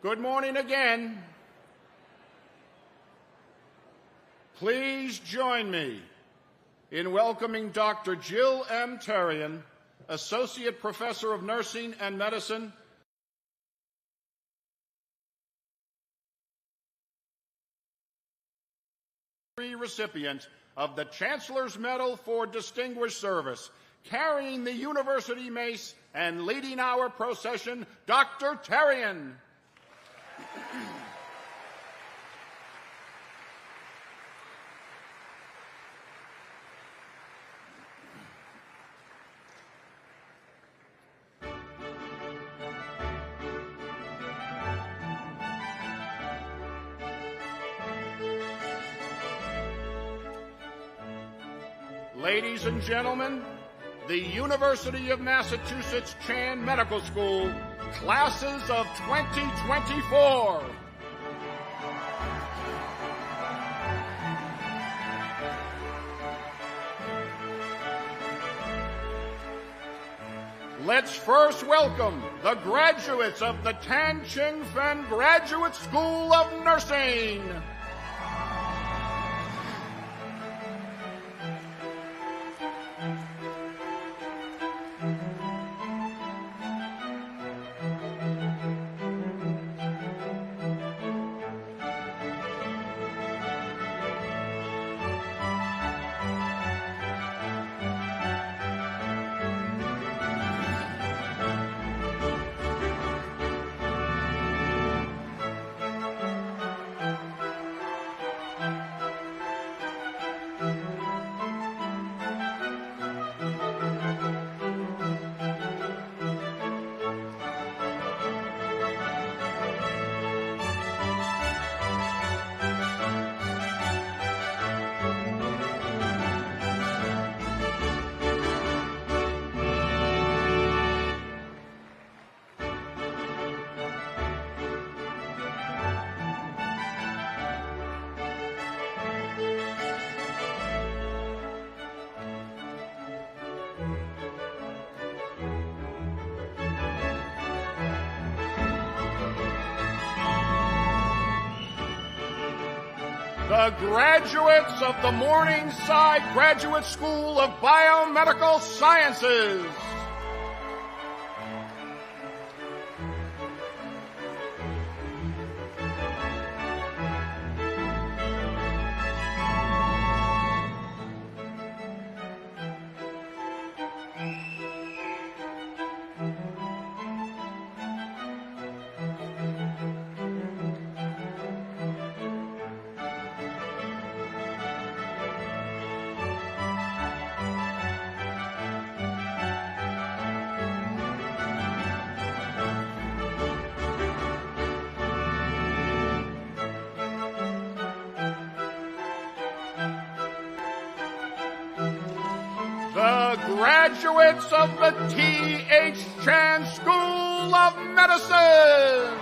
Good morning again. Please join me in welcoming Dr. Jill M. Therrien, Associate Professor of Nursing and Medicine, recipient of the Chancellor's Medal for Distinguished Service, carrying the university mace and leading our procession, Dr. Therrien. Ladies and gentlemen, the University of Massachusetts Chan Medical School, classes of 2024. Let's first welcome the graduates of the Chingfen Graduate School of Nursing. The graduates of the Morningside Graduate School of Biomedical Sciences. The graduates of the T.H. Chan School of Medicine.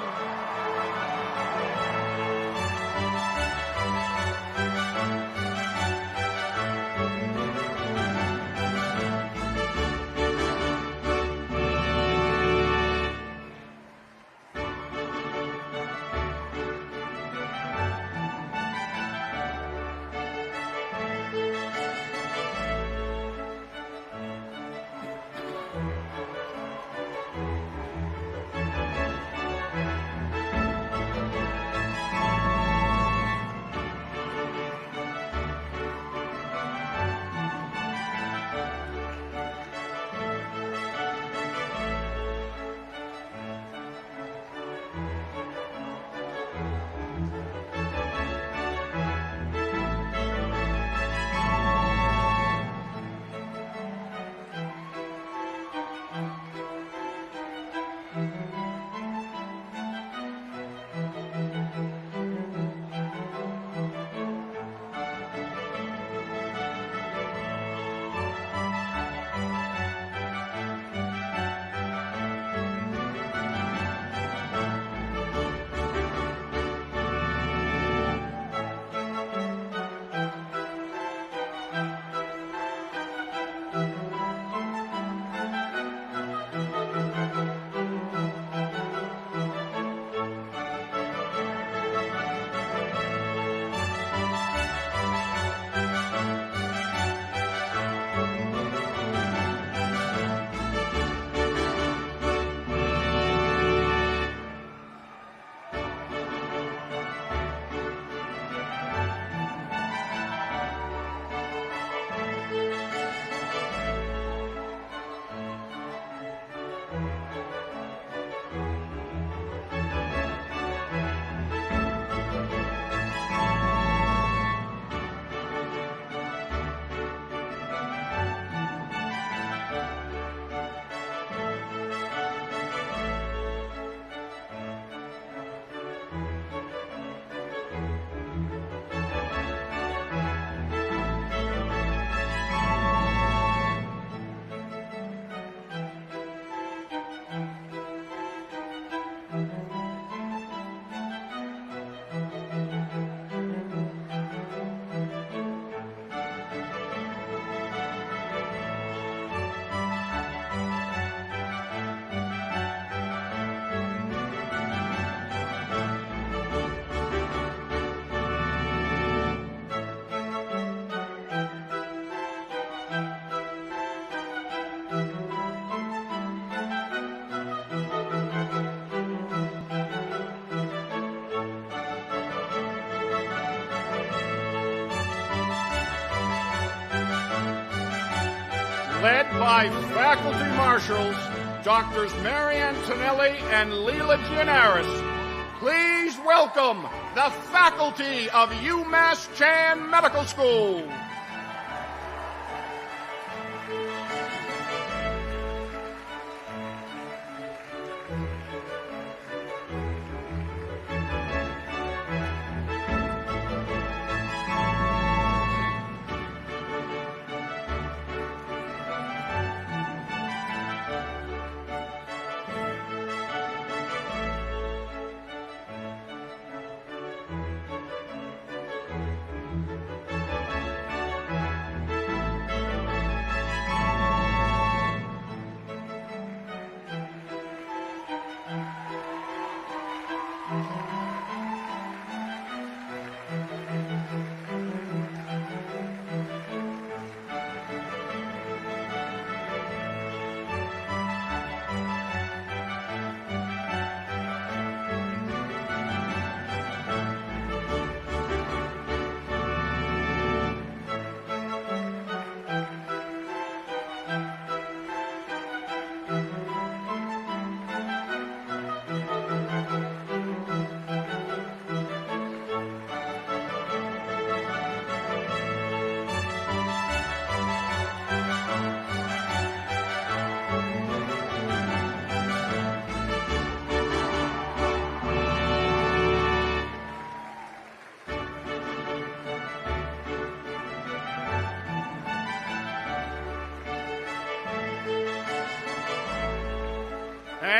led by faculty marshals, Drs. Mary Antonelli and Leela Gianaris. Please welcome the faculty of UMass Chan Medical School.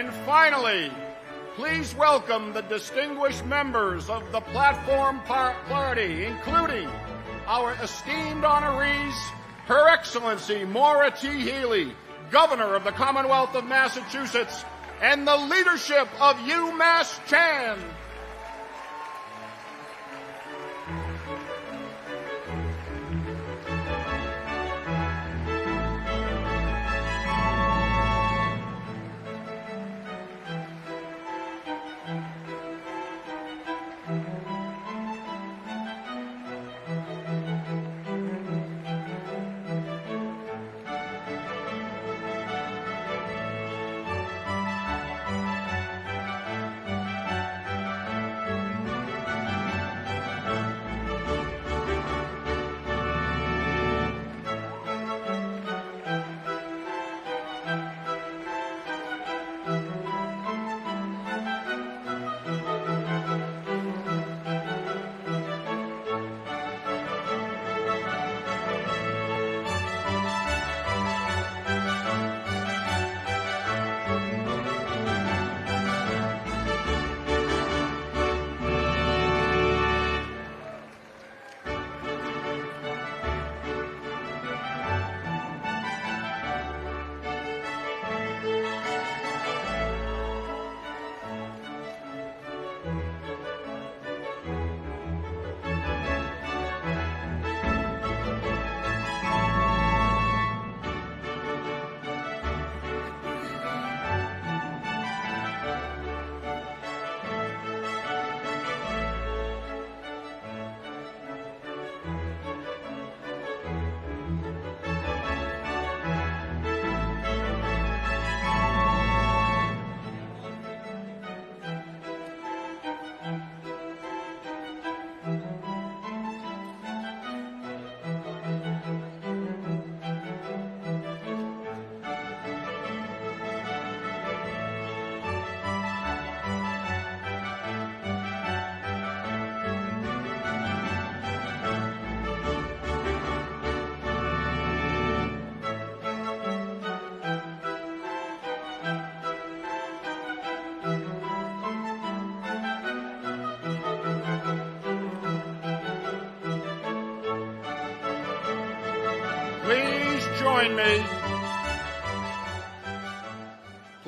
And finally, please welcome the distinguished members of the platform party, including our esteemed honorees, Her Excellency Maura T. Healey, Governor of the Commonwealth of Massachusetts, and the leadership of UMass Chan.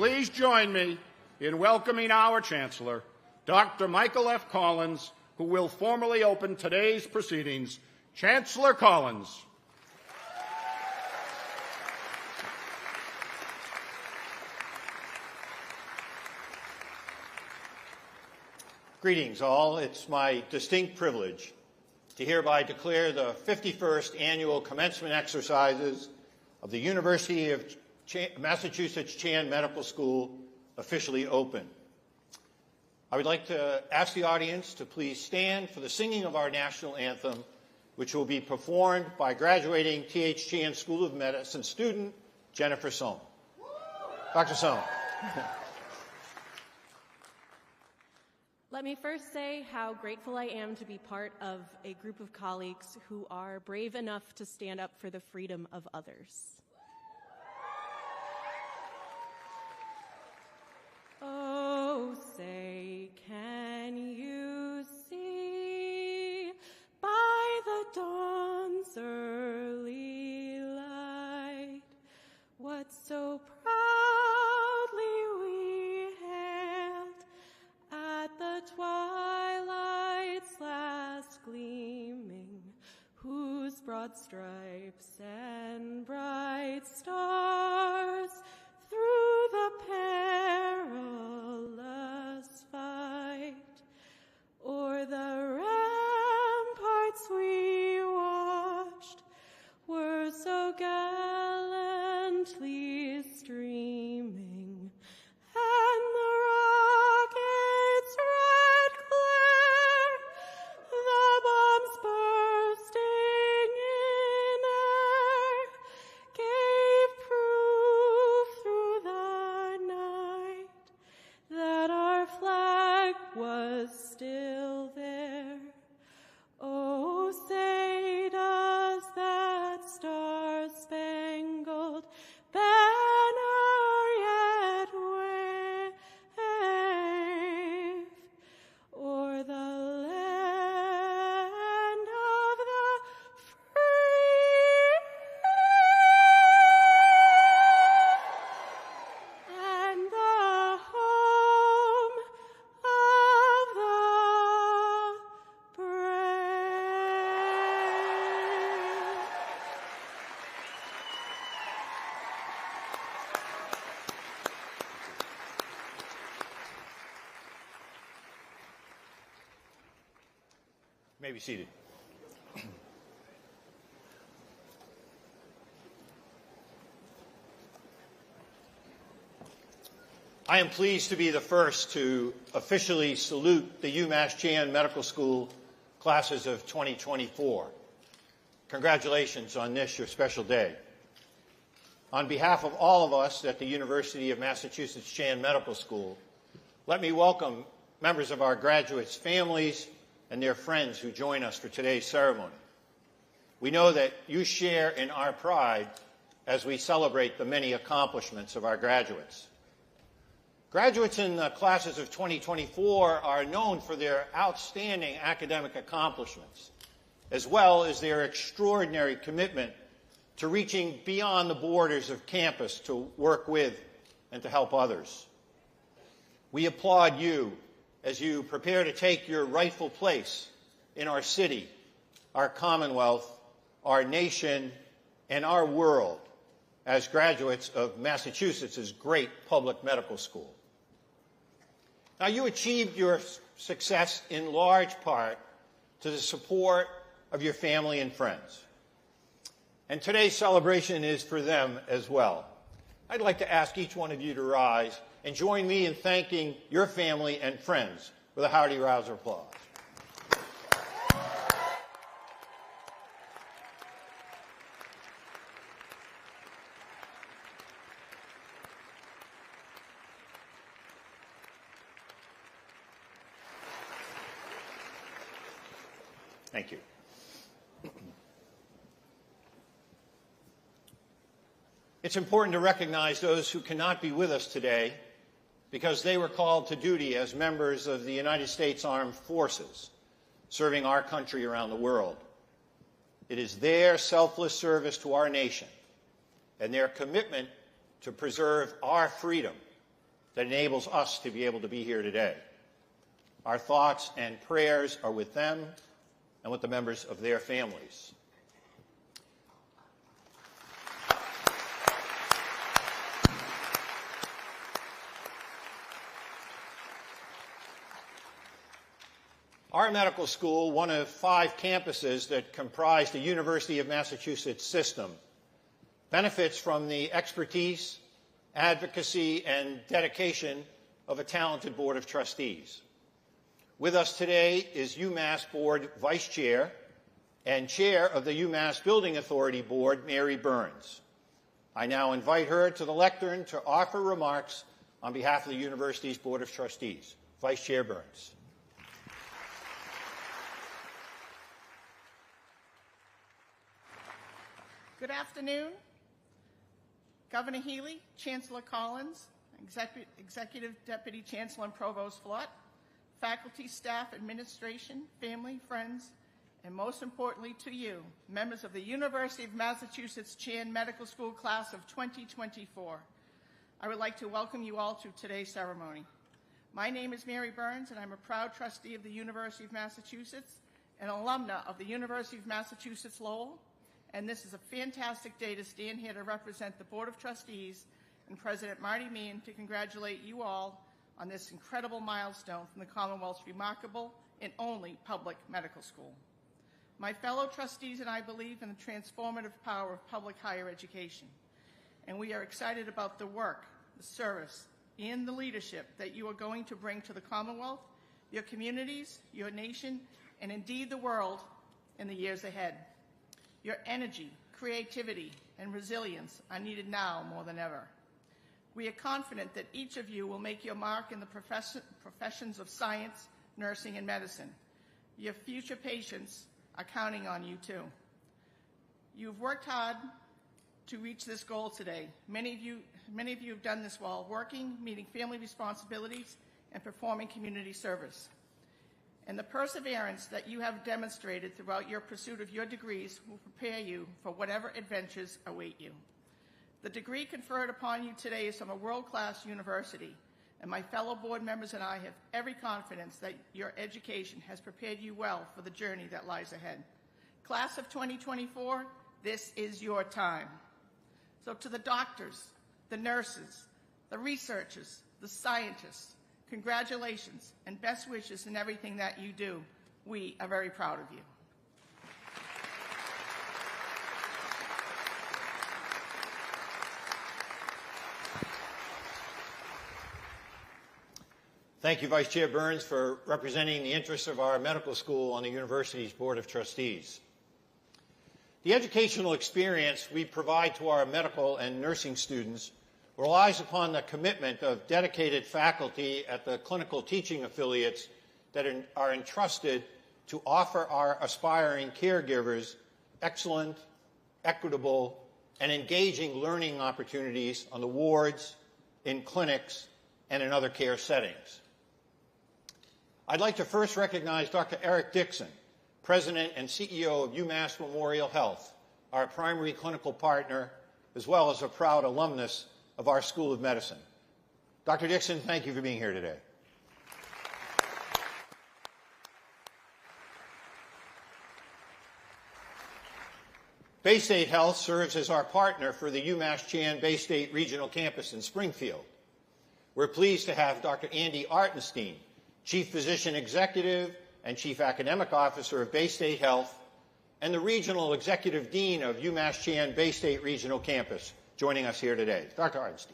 Please join me in welcoming our Chancellor, Dr. Michael F. Collins, who will formally open today's proceedings. Chancellor Collins. Greetings all. It's my distinct privilege to hereby declare the 51st Annual Commencement Exercises of the University of Massachusetts Chan Medical School officially open. I would like to ask the audience to please stand for the singing of our national anthem, which will be performed by graduating T.H. Chan School of Medicine student Jennifer Sohn. Dr. Sohn. Let me first say how grateful I am to be part of a group of colleagues who are brave enough to stand up for the freedom of others. Oh, say, can you see by the dawn's early light what so proudly we hailed at the twilight's last gleaming, whose broad stripes and bright stars through the perilous fight o'er the ramparts we watched were so gallantly streaming, and the rockets' red glare, the bombs bursting in air, gave proof through the night that our flag was still there. Oh, say does that star-spangled banner yet wave o'er the land of the free and the home of the brave. You may be seated. I am pleased to be the first to officially salute the UMass Chan Medical School classes of 2024. Congratulations on this, your special day. On behalf of all of us at the University of Massachusetts Chan Medical School, let me welcome members of our graduates' families and their friends who join us for today's ceremony. We know that you share in our pride as we celebrate the many accomplishments of our graduates. Graduates in the classes of 2024 are known for their outstanding academic accomplishments, as well as their extraordinary commitment to reaching beyond the borders of campus to work with and to help others. We applaud you as you prepare to take your rightful place in our city, our Commonwealth, our nation, and our world as graduates of Massachusetts' great public medical school. Now, you achieved your success in large part to the support of your family and friends. And today's celebration is for them as well. I'd like to ask each one of you to rise and join me in thanking your family and friends with a hearty round of applause. Thank you. It's important to recognize those who cannot be with us today because they were called to duty as members of the United States Armed Forces, serving our country around the world. It is their selfless service to our nation and their commitment to preserve our freedom that enables us to be able to be here today. Our thoughts and prayers are with them and with the members of their families. Our medical school, one of 5 campuses that comprise the University of Massachusetts system, benefits from the expertise, advocacy, and dedication of a talented Board of Trustees. With us today is UMass Board Vice Chair and Chair of the UMass Building Authority Board, Mary Burns. I now invite her to the lectern to offer remarks on behalf of the university's Board of Trustees. Vice Chair Burns. Good afternoon. Governor Healey, Chancellor Collins, Executive Deputy Chancellor and Provost Flott, faculty, staff, administration, family, friends, and most importantly to you, members of the University of Massachusetts Chan Medical School class of 2024. I would like to welcome you all to today's ceremony. My name is Mary Burns, and I'm a proud trustee of the University of Massachusetts, an alumna of the University of Massachusetts Lowell, and this is a fantastic day to stand here to represent the Board of Trustees and President Marty Meehan to congratulate you all on this incredible milestone from the Commonwealth's remarkable and only public medical school. My fellow trustees and I believe in the transformative power of public higher education, and we are excited about the work, the service, and the leadership that you are going to bring to the Commonwealth, your communities, your nation, and indeed the world in the years ahead. Your energy, creativity, and resilience are needed now more than ever. We are confident that each of you will make your mark in the professions of science, nursing, and medicine. Your future patients are counting on you too. You've worked hard to reach this goal today. Many of you have done this while working, meeting family responsibilities, and performing community service. And the perseverance that you have demonstrated throughout your pursuit of your degrees will prepare you for whatever adventures await you. The degree conferred upon you today is from a world-class university, and my fellow board members and I have every confidence that your education has prepared you well for the journey that lies ahead. Class of 2024, this is your time. So to the doctors, the nurses, the researchers, the scientists, congratulations and best wishes in everything that you do. We are very proud of you. Thank you, Vice Chair Burns, for representing the interests of our medical school on the university's Board of Trustees. The educational experience we provide to our medical and nursing students relies upon the commitment of dedicated faculty at the clinical teaching affiliates that are entrusted to offer our aspiring caregivers excellent, equitable, and engaging learning opportunities on the wards, in clinics, and in other care settings. I'd like to first recognize Dr. Eric Dixon, President and CEO of UMass Memorial Health, our primary clinical partner, as well as a proud alumnus of our School of Medicine. Dr. Dixon, thank you for being here today. Bay State Health serves as our partner for the UMass Chan Bay State Regional Campus in Springfield. We're pleased to have Dr. Andy Artenstein, Chief Physician Executive and Chief Academic Officer of Bay State Health, and the Regional Executive Dean of UMass Chan Bay State Regional Campus, joining us here today. Dr. Artenstein.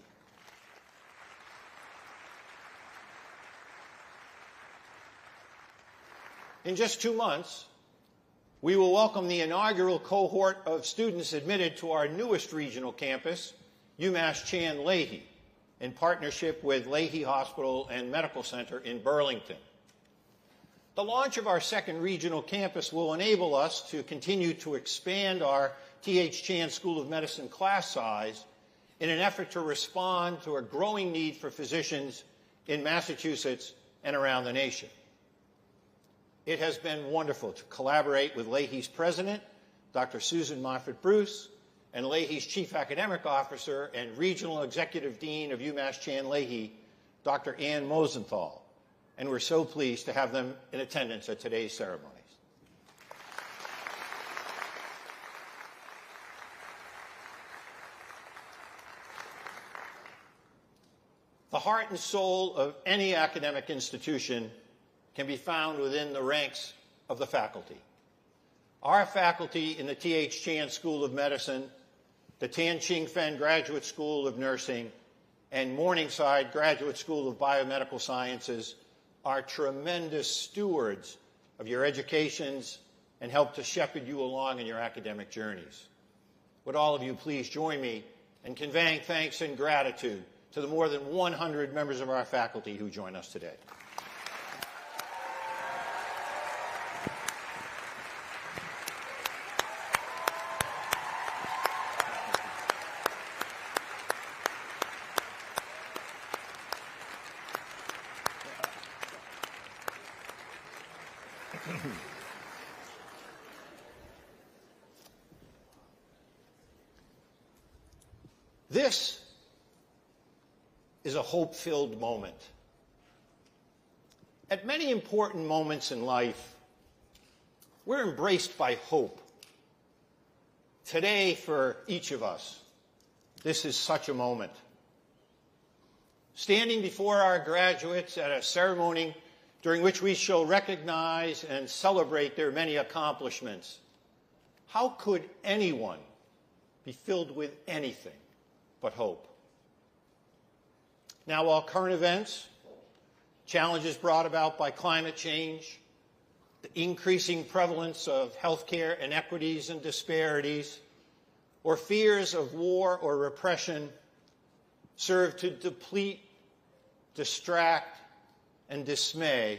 In just 2 months, we will welcome the inaugural cohort of students admitted to our newest regional campus, UMass Chan Leahy, in partnership with Leahy Hospital and Medical Center in Burlington. The launch of our second regional campus will enable us to continue to expand our T.H. Chan School of Medicine class size in an effort to respond to a growing need for physicians in Massachusetts and around the nation. It has been wonderful to collaborate with Leahy's president, Dr. Susan Moffett-Bruce, and Leahy's Chief Academic Officer and Regional Executive Dean of UMass Chan Leahy, Dr. Ann Mosenthal, and we're so pleased to have them in attendance at today's ceremonies. The heart and soul of any academic institution can be found within the ranks of the faculty. Our faculty in the T.H. Chan School of Medicine the Chingfen Graduate School of Nursing, and Morningside Graduate School of Biomedical Sciences are tremendous stewards of your educations and help to shepherd you along in your academic journeys. Would all of you please join me in conveying thanks and gratitude to the more than 100 members of our faculty who join us today. This is a hope-filled moment. At many important moments in life, we're embraced by hope. Today, for each of us, this is such a moment. Standing before our graduates at a ceremony during which we shall recognize and celebrate their many accomplishments, how could anyone be filled with anything but hope? Now, while current events, challenges brought about by climate change, the increasing prevalence of healthcare inequities and disparities, or fears of war or repression serve to deplete, distract, and dismay,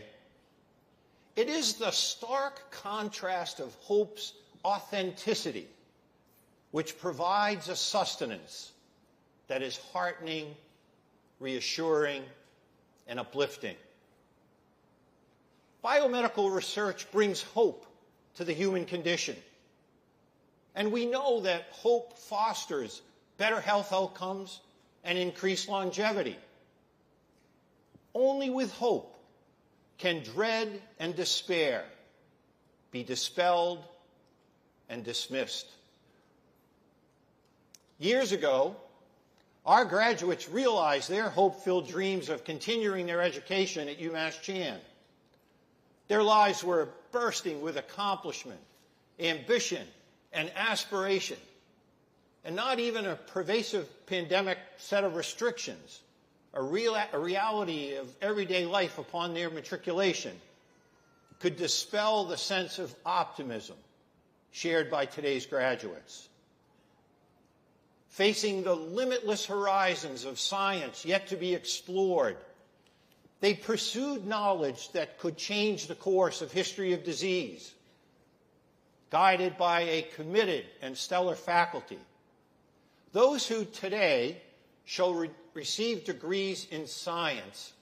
it is the stark contrast of hope's authenticity which provides a sustenance that is heartening, reassuring, and uplifting. Biomedical research brings hope to the human condition. And we know that hope fosters better health outcomes and increased longevity. Only with hope can dread and despair be dispelled and dismissed. Years ago, our graduates realized their hope-filled dreams of continuing their education at UMass Chan. Their lives were bursting with accomplishment, ambition, and aspiration, and not even a pervasive pandemic set of restrictions, a reality of everyday life upon their matriculation, could dispel the sense of optimism shared by today's graduates. Facing the limitless horizons of science yet to be explored, they pursued knowledge that could change the course of history of disease. Guided by a committed and stellar faculty, those who today shall receive degrees in science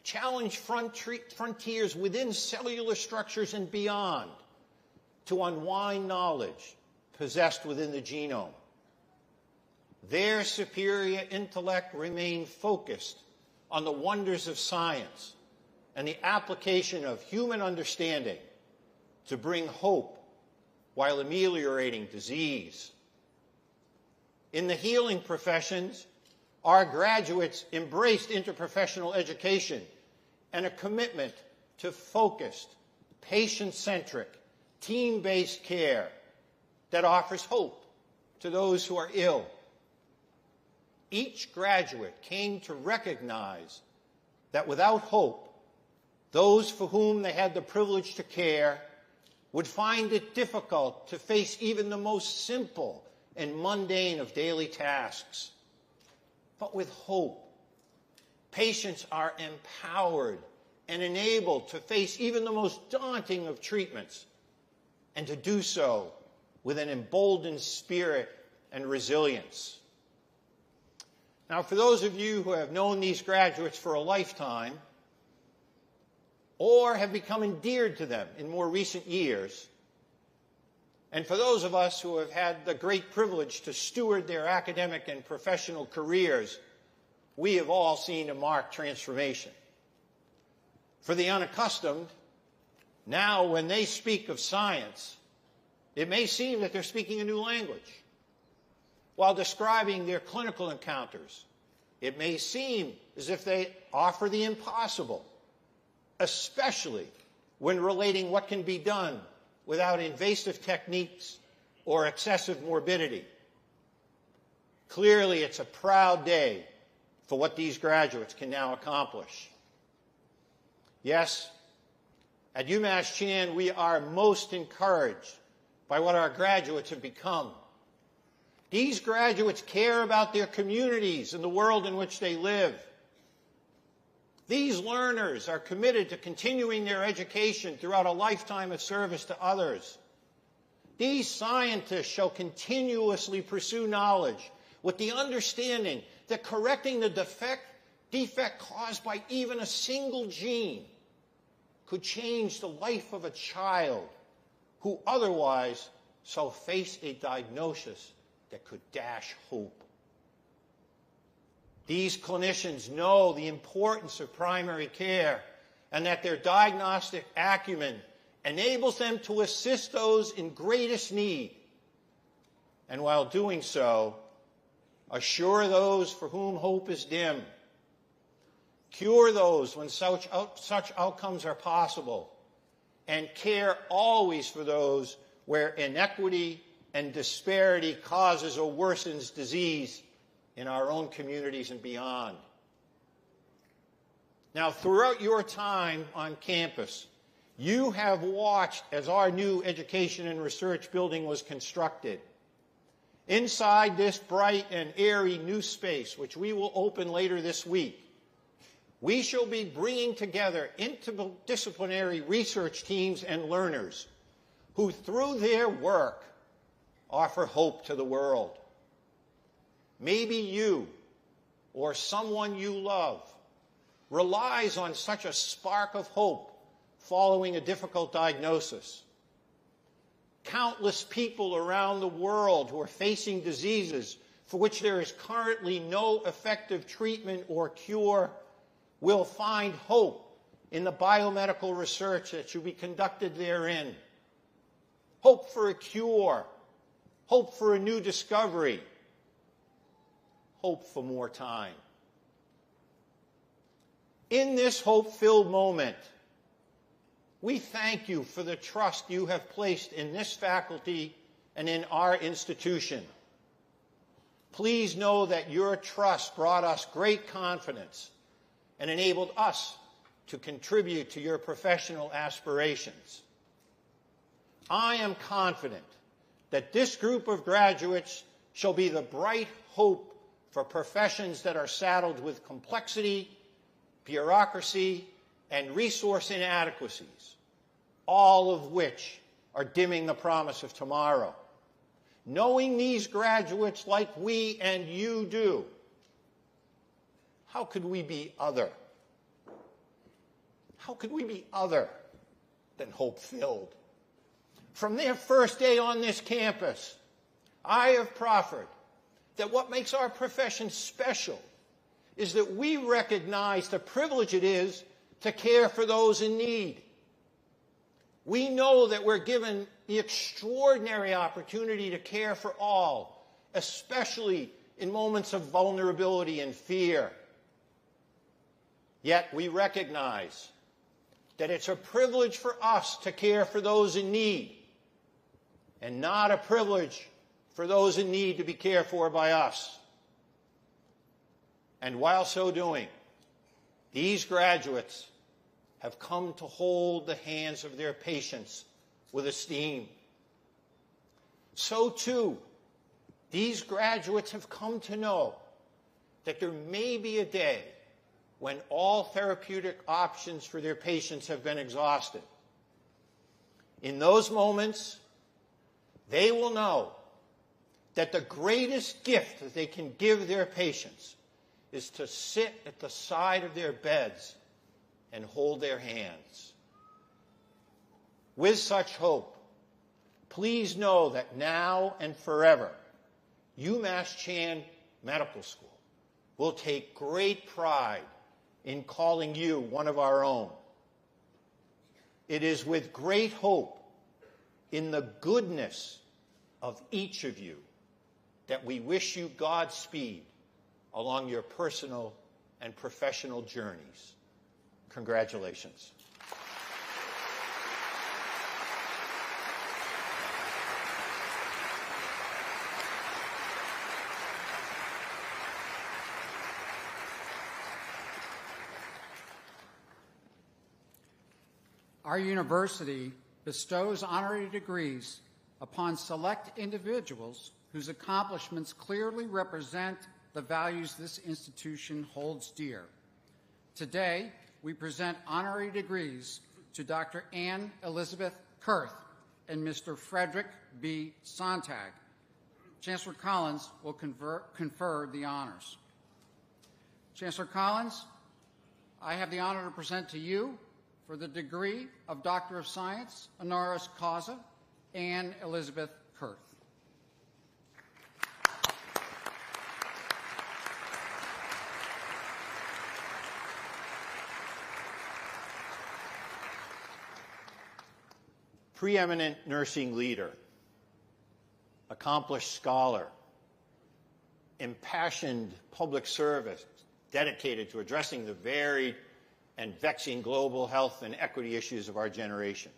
challenge frontiers within cellular structures and beyond to unwind knowledge possessed within the genome. Their superior intellect remained focused on the wonders of science and the application of human understanding to bring hope while ameliorating disease. In the healing professions, our graduates embraced interprofessional education and a commitment to focused, patient-centric, team-based care that offers hope to those who are ill. Each graduate came to recognize that without hope, those for whom they had the privilege to care would find it difficult to face even the most simple and mundane of daily tasks. But with hope, patients are empowered and enabled to face even the most daunting of treatments, and to do so with an emboldened spirit and resilience. Now, for those of you who have known these graduates for a lifetime, or have become endeared to them in more recent years, and for those of us who have had the great privilege to steward their academic and professional careers, we have all seen a marked transformation. For the unaccustomed, now when they speak of science, it may seem that they're speaking a new language. While describing their clinical encounters, it may seem as if they offer the impossible, especially when relating what can be done without invasive techniques or excessive morbidity. Clearly, it's a proud day for what these graduates can now accomplish. Yes, at UMass Chan, we are most encouraged by what our graduates have become. These graduates care about their communities and the world in which they live. These learners are committed to continuing their education throughout a lifetime of service to others. These scientists shall continuously pursue knowledge with the understanding that correcting the defect caused by even a single gene could change the life of a child who otherwise shall face a diagnosis that could dash hope. These clinicians know the importance of primary care and that their diagnostic acumen enables them to assist those in greatest need, and while doing so, assure those for whom hope is dim, cure those when such outcomes are possible, and care always for those where inequity and disparity causes or worsens disease in our own communities and beyond. Now, throughout your time on campus, you have watched as our new education and research building was constructed. Inside this bright and airy new space, which we will open later this week, we shall be bringing together interdisciplinary research teams and learners who, through their work, offer hope to the world. Maybe you or someone you love relies on such a spark of hope following a difficult diagnosis. Countless people around the world who are facing diseases for which there is currently no effective treatment or cure will find hope in the biomedical research that should be conducted therein. Hope for a cure, hope for a new discovery, hope for more time. In this hope-filled moment, we thank you for the trust you have placed in this faculty and in our institution. Please know that your trust brought us great confidence and enabled us to contribute to your professional aspirations. I am confident that this group of graduates shall be the bright hope for professions that are saddled with complexity, bureaucracy, and resource inadequacies, all of which are dimming the promise of tomorrow. Knowing these graduates like we and you do, how could we be other? How could we be other than hope-filled? From their first day on this campus, I have proffered that what makes our profession special is that we recognize the privilege it is to care for those in need. We know that we're given the extraordinary opportunity to care for all, especially in moments of vulnerability and fear. Yet we recognize that it's a privilege for us to care for those in need, and not a privilege for those in need to be cared for by us. And while so doing, these graduates have come to hold the hands of their patients with esteem. So too, these graduates have come to know that there may be a day when all therapeutic options for their patients have been exhausted. In those moments, they will know that the greatest gift that they can give their patients is to sit at the side of their beds and hold their hands. With such hope, please know that now and forever, UMass Chan Medical School will take great pride in calling you one of our own. It is with great hope in the goodness of each of you that we wish you Godspeed along your personal and professional journeys. Congratulations. Our university bestows honorary degrees upon select individuals whose accomplishments clearly represent the values this institution holds dear. Today, we present honorary degrees to Dr. Ann Elizabeth Kurth and Mr. Frederick B. Sontag. Chancellor Collins will confer the honors. Chancellor Collins, I have the honor to present to you, for the degree of Doctor of Science, honoris causa, Ann Elizabeth Kurth. Preeminent nursing leader, accomplished scholar, impassioned public service dedicated to addressing the varied and vexing global health and equity issues of our generation,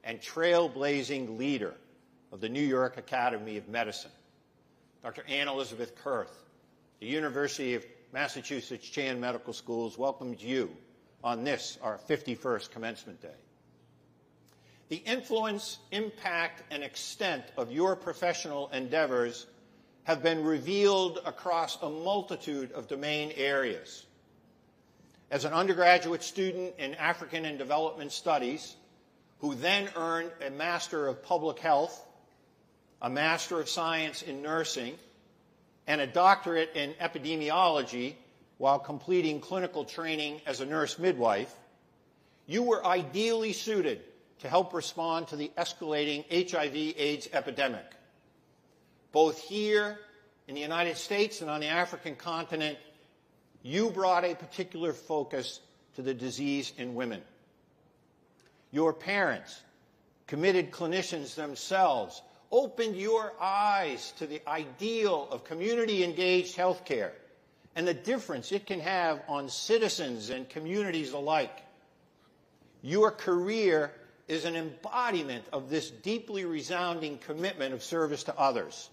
and trailblazing leader of the New York Academy of Medicine, Dr. Ann Elizabeth Kurth. The University of Massachusetts Chan Medical School welcomes you on this, our 51st Commencement Day. The influence, impact, and extent of your professional endeavors have been revealed across a multitude of domain areas. As an undergraduate student in African and Development Studies, who then earned a Master of Public Health, a Master of Science in Nursing, and a doctorate in epidemiology while completing clinical training as a nurse midwife, you were ideally suited to help respond to the escalating HIV/AIDS epidemic. Both here in the United States and on the African continent, you brought a particular focus to the disease in women. Your parents, committed clinicians themselves, opened your eyes to the ideal of community-engaged healthcare and the difference it can have on citizens and communities alike. Your career is an embodiment of this deeply resounding commitment of service to others.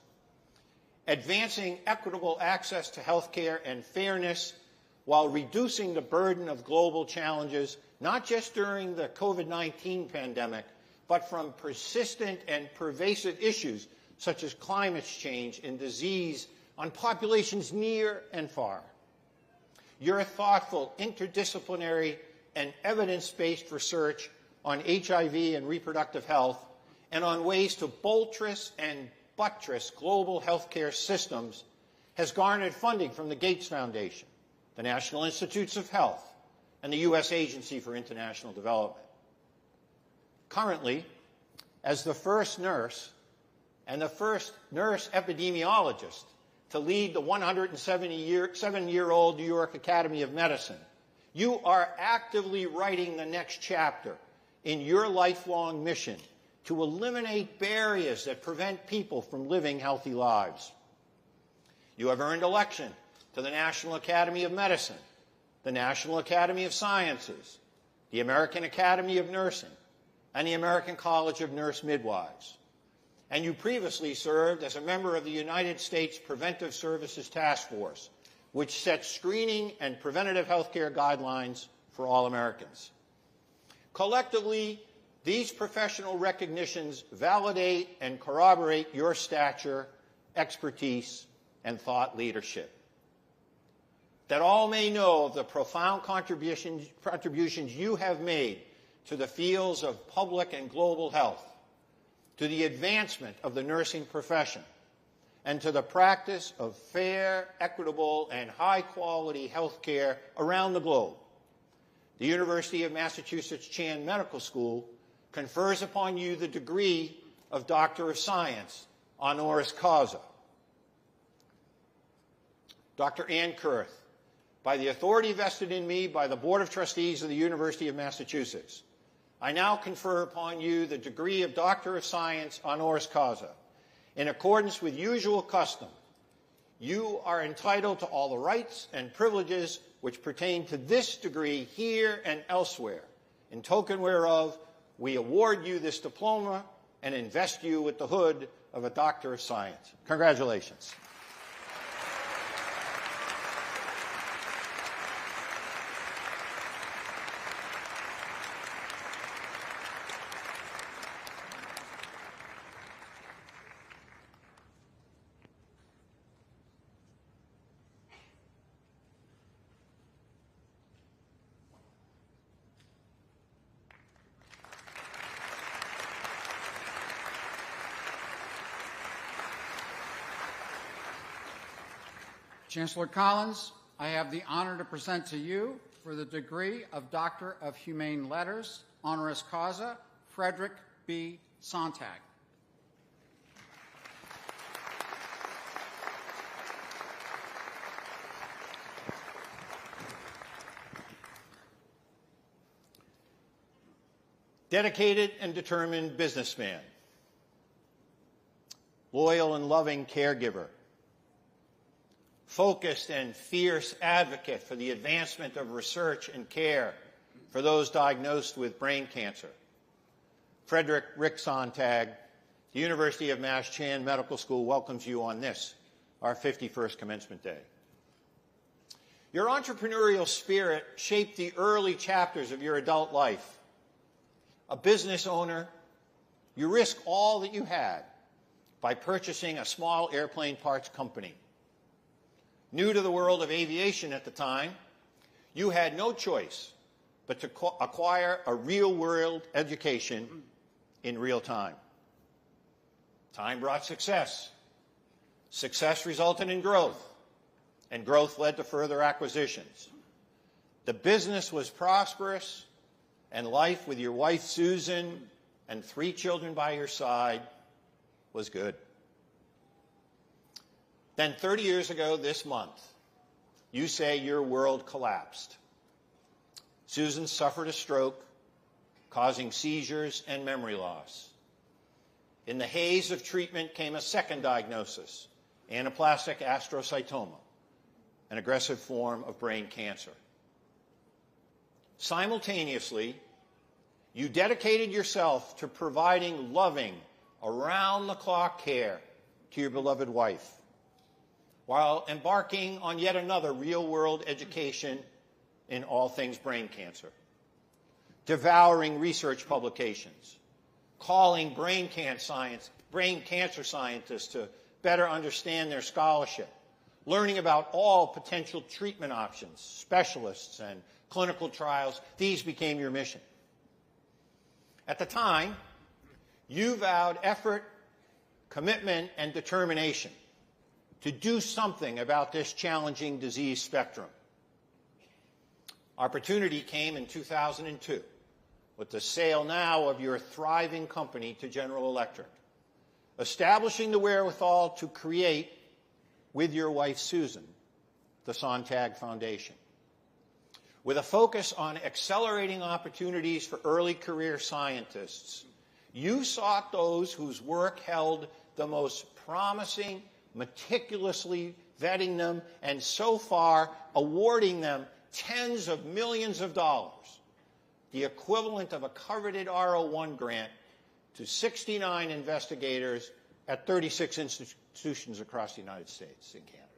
Advancing equitable access to healthcare and fairness while reducing the burden of global challenges, not just during the COVID-19 pandemic, but from persistent and pervasive issues such as climate change and disease on populations near and far. Your thoughtful, interdisciplinary, and evidence-based research on HIV and reproductive health and on ways to buttress global healthcare systems has garnered funding from the Gates Foundation, the National Institutes of Health, and the U.S. Agency for International Development. Currently, as the first nurse and the first nurse epidemiologist to lead the 107-year-old New York Academy of Medicine, you are actively writing the next chapter in your lifelong mission to eliminate barriers that prevent people from living healthy lives. You have earned election to the National Academy of Medicine, the National Academy of Sciences, the American Academy of Nursing, and the American College of Nurse Midwives. And you previously served as a member of the United States Preventive Services Task Force, which sets screening and preventative health care guidelines for all Americans. Collectively, these professional recognitions validate and corroborate your stature, expertise, and thought leadership. That all may know of the profound contributions you have made to the fields of public and global health, to the advancement of the nursing profession, and to the practice of fair, equitable, and high-quality health care around the globe. The University of Massachusetts Chan Medical School confers upon you the degree of Doctor of Science, honoris causa. Dr. Ann Kurth, by the authority vested in me by the Board of Trustees of the University of Massachusetts, I now confer upon you the degree of Doctor of Science, honoris causa. In accordance with usual custom, you are entitled to all the rights and privileges which pertain to this degree here and elsewhere, in token whereof we award you this diploma and invest you with the hood of a Doctor of Science. Congratulations. Chancellor Collins, I have the honor to present to you for the degree of Doctor of Humane Letters, honoris causa, Frederick B. Sontag. Dedicated and determined businessman, loyal and loving caregiver, focused and fierce advocate for the advancement of research and care for those diagnosed with brain cancer. Frederick Rick Sontag, the University of Mass Chan Medical School welcomes you on this, our 51st Commencement Day. Your entrepreneurial spirit shaped the early chapters of your adult life. A business owner, you risked all that you had by purchasing a small airplane parts company. New to the world of aviation at the time, you had no choice but to acquire a real-world education in real time. Time brought success. Success resulted in growth, and growth led to further acquisitions. The business was prosperous, and life with your wife, Susan, and 3 children by your side was good. Then 30 years ago this month, you say your world collapsed. Susan suffered a stroke, causing seizures and memory loss. In the haze of treatment came a second diagnosis, anaplastic astrocytoma, an aggressive form of brain cancer. Simultaneously, you dedicated yourself to providing loving, around-the-clock care to your beloved wife, while embarking on yet another real-world education in all things brain cancer, devouring research publications, calling brain cancer scientists to better understand their scholarship, learning about all potential treatment options, specialists, and clinical trials. These became your mission. At the time, you vowed effort, commitment, and determination to do something about this challenging disease spectrum. Opportunity came in 2002 with the sale now of your thriving company to General Electric, establishing the wherewithal to create, with your wife Susan, the Sontag Foundation. With a focus on accelerating opportunities for early career scientists, you sought those whose work held the most promising, meticulously vetting them, and so far awarding them tens of millions of dollars, the equivalent of a coveted R01 grant to 69 investigators at 36 institutions across the United States and Canada.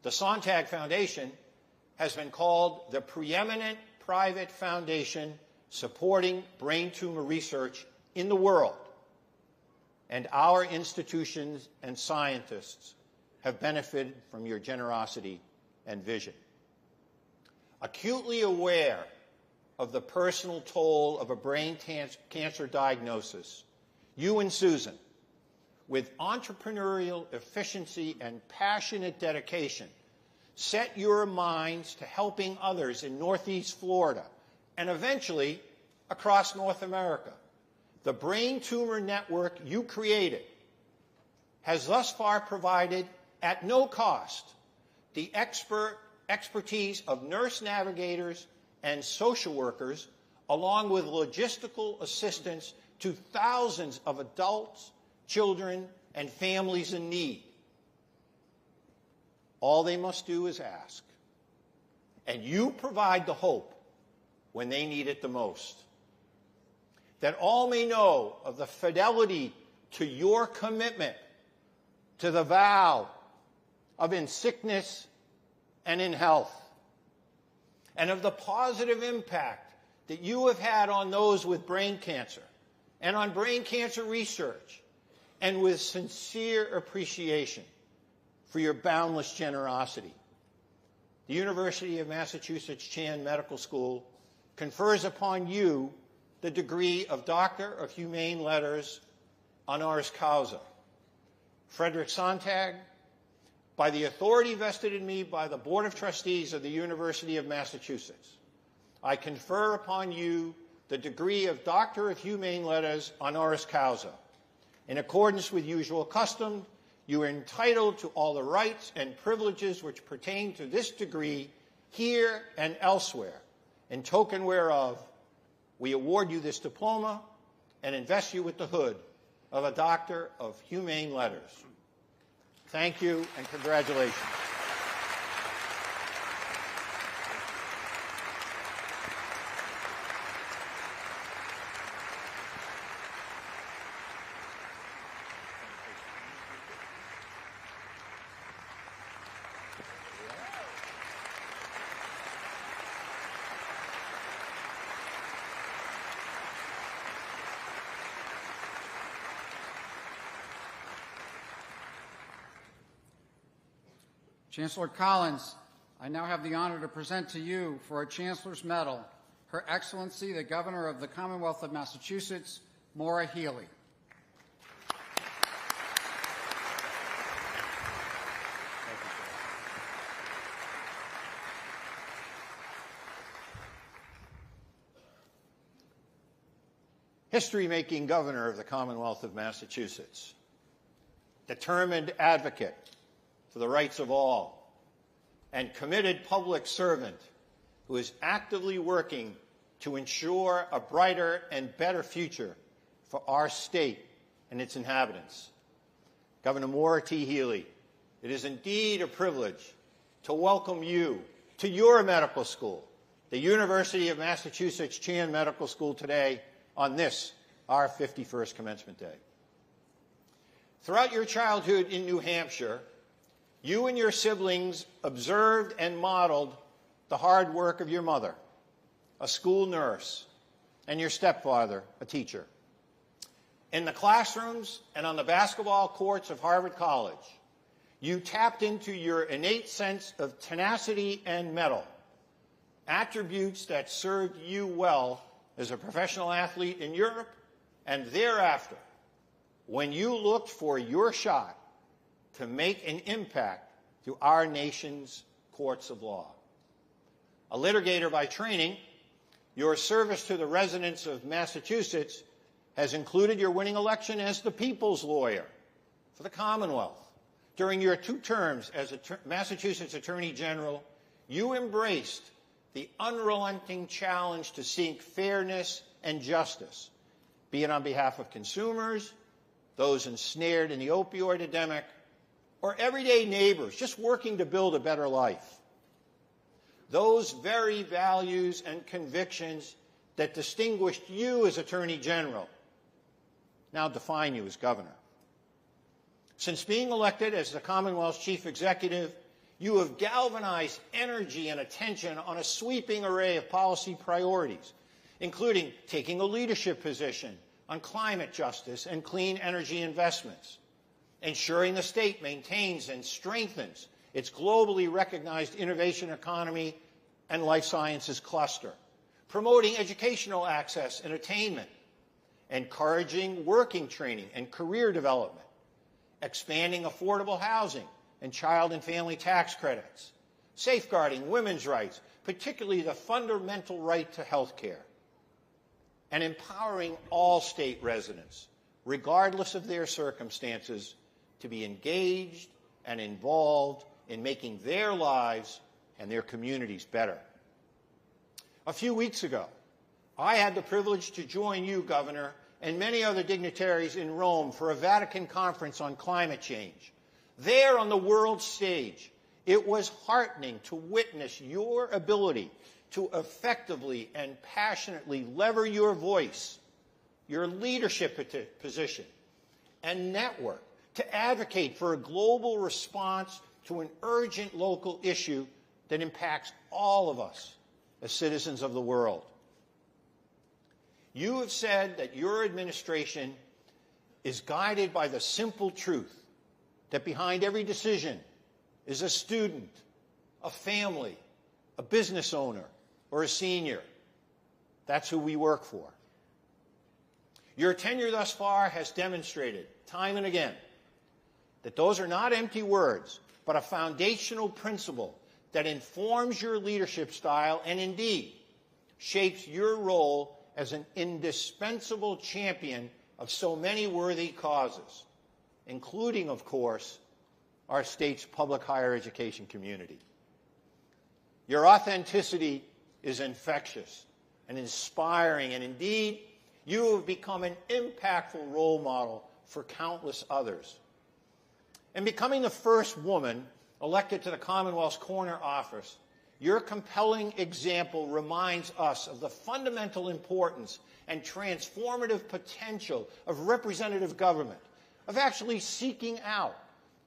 The Sontag Foundation has been called the preeminent private foundation supporting brain tumor research in the world, and our institutions and scientists have benefited from your generosity and vision. Acutely aware of the personal toll of a brain cancer diagnosis, you and Susan, with entrepreneurial efficiency and passionate dedication, set your minds to helping others in Northeast Florida and eventually across North America. The brain tumor network you created has thus far provided, at no cost, the expertise of nurse navigators and social workers, along with logistical assistance to thousands of adults, children, and families in need. All they must do is ask, and you provide the hope when they need it the most. That all may know of the fidelity to your commitment to the vow of in sickness and in health, and of the positive impact that you have had on those with brain cancer and on brain cancer research, and with sincere appreciation for your boundless generosity. The University of Massachusetts Chan Medical School confers upon you the degree of Doctor of Humane Letters, honoris causa. Frederick Sontag, by the authority vested in me by the Board of Trustees of the University of Massachusetts, I confer upon you the degree of Doctor of Humane Letters honoris causa. In accordance with usual custom, you are entitled to all the rights and privileges which pertain to this degree here and elsewhere. In token whereof, we award you this diploma and invest you with the hood of a Doctor of Humane Letters. Thank you and congratulations. Chancellor Collins, I now have the honor to present to you for our Chancellor's Medal, Her Excellency, the Governor of the Commonwealth of Massachusetts, Maura Healey. History-making Governor of the Commonwealth of Massachusetts, determined advocate for the rights of all, and committed public servant who is actively working to ensure a brighter and better future for our state and its inhabitants. Governor Maura T. Healey, it is indeed a privilege to welcome you to your medical school, the University of Massachusetts Chan Medical School, today on this, our 51st Commencement Day. Throughout your childhood in New Hampshire, you and your siblings observed and modeled the hard work of your mother, a school nurse, and your stepfather, a teacher. In the classrooms and on the basketball courts of Harvard College, you tapped into your innate sense of tenacity and mettle, attributes that served you well as a professional athlete in Europe and thereafter, when you looked for your shot to make an impact through our nation's courts of law. A litigator by training, your service to the residents of Massachusetts has included your winning election as the people's lawyer for the Commonwealth. During your 2 terms as Massachusetts Attorney General, you embraced the unrelenting challenge to seek fairness and justice, be it on behalf of consumers, those ensnared in the opioid epidemic, or everyday neighbors just working to build a better life. Those very values and convictions that distinguished you as Attorney General now define you as Governor. Since being elected as the Commonwealth's Chief Executive, you have galvanized energy and attention on a sweeping array of policy priorities, including taking a leadership position on climate justice and clean energy investments, ensuring the state maintains and strengthens its globally recognized innovation economy and life sciences cluster, promoting educational access and attainment, encouraging working training and career development, expanding affordable housing and child and family tax credits, safeguarding women's rights, particularly the fundamental right to health care, and empowering all state residents, regardless of their circumstances, to be engaged and involved in making their lives and their communities better. A few weeks ago, I had the privilege to join you, Governor, and many other dignitaries in Rome for a Vatican conference on climate change. There on the world stage, it was heartening to witness your ability to effectively and passionately lever your voice, your leadership position, and network to advocate for a global response to an urgent local issue that impacts all of us as citizens of the world. You have said that your administration is guided by the simple truth that behind every decision is a student, a family, a business owner, or a senior. That's who we work for. Your tenure thus far has demonstrated, time and again, that those are not empty words, but a foundational principle that informs your leadership style and indeed shapes your role as an indispensable champion of so many worthy causes, including, of course, our state's public higher education community. Your authenticity is infectious and inspiring, and indeed, you have become an impactful role model for countless others. In becoming the first woman elected to the Commonwealth's corner office, your compelling example reminds us of the fundamental importance and transformative potential of representative government, of actually seeking out,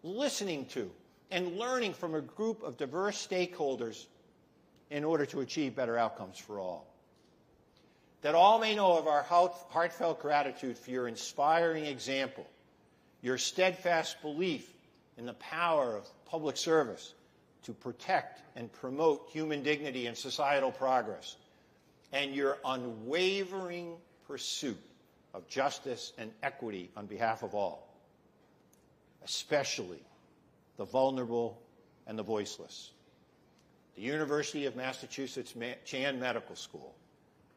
listening to, and learning from a group of diverse stakeholders in order to achieve better outcomes for all. That all may know of our heartfelt gratitude for your inspiring example, your steadfast belief in the power of public service to protect and promote human dignity and societal progress, and your unwavering pursuit of justice and equity on behalf of all, especially the vulnerable and the voiceless. The University of Massachusetts Chan Medical School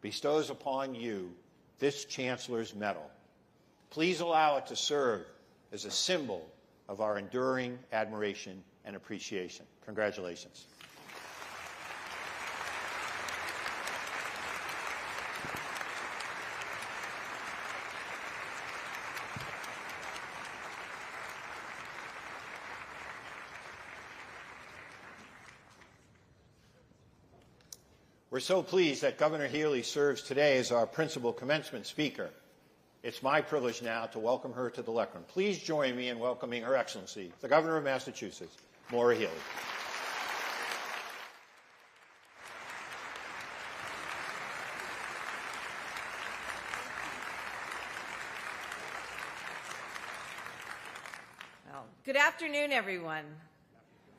bestows upon you this Chancellor's Medal. Please allow it to serve as a symbol of our enduring admiration and appreciation. Congratulations. We're so pleased that Governor Healey serves today as our principal commencement speaker. It's my privilege now to welcome her to the lectern. Please join me in welcoming Her Excellency, the Governor of Massachusetts, Maura Healey. Well, good afternoon, everyone.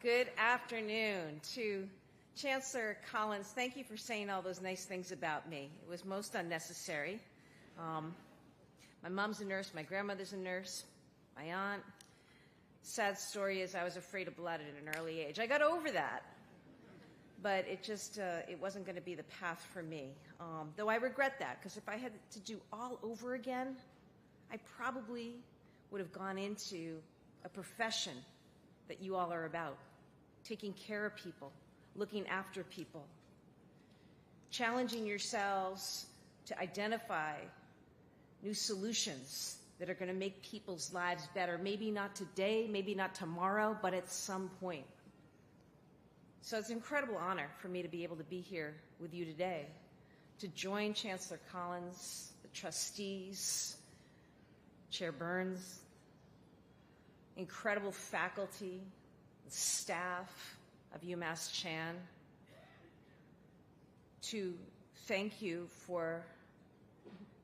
Good afternoon to Chancellor Collins. Thank you for saying all those nice things about me. It was most unnecessary. My mom's a nurse, my grandmother's a nurse, my aunt. Sad story is I was afraid of blood at an early age. I got over that, but it wasn't going to be the path for me. Though I regret that, because if I had to do all over again, I probably would have gone into a profession that you all are about, taking care of people, looking after people, challenging yourselves to identify new solutions that are going to make people's lives better. Maybe not today, maybe not tomorrow, but at some point. So it's an incredible honor for me to be able to be here with you today, to join Chancellor Collins, the trustees, Chair Burns, incredible faculty, staff of UMass Chan, to thank you for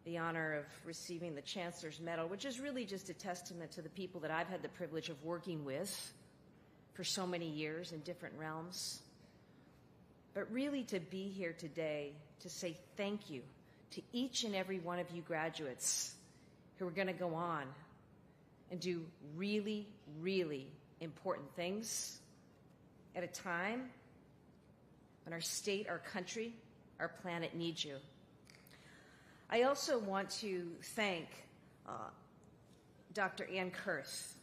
the honor of receiving the Chancellor's Medal, which is really just a testament to the people that I've had the privilege of working with for so many years in different realms. But really to be here today to say thank you to each and every one of you graduates who are going to go on and do really, really important things at a time when our state, our country, our planet needs you. I also want to thank Dr. Ann Kurth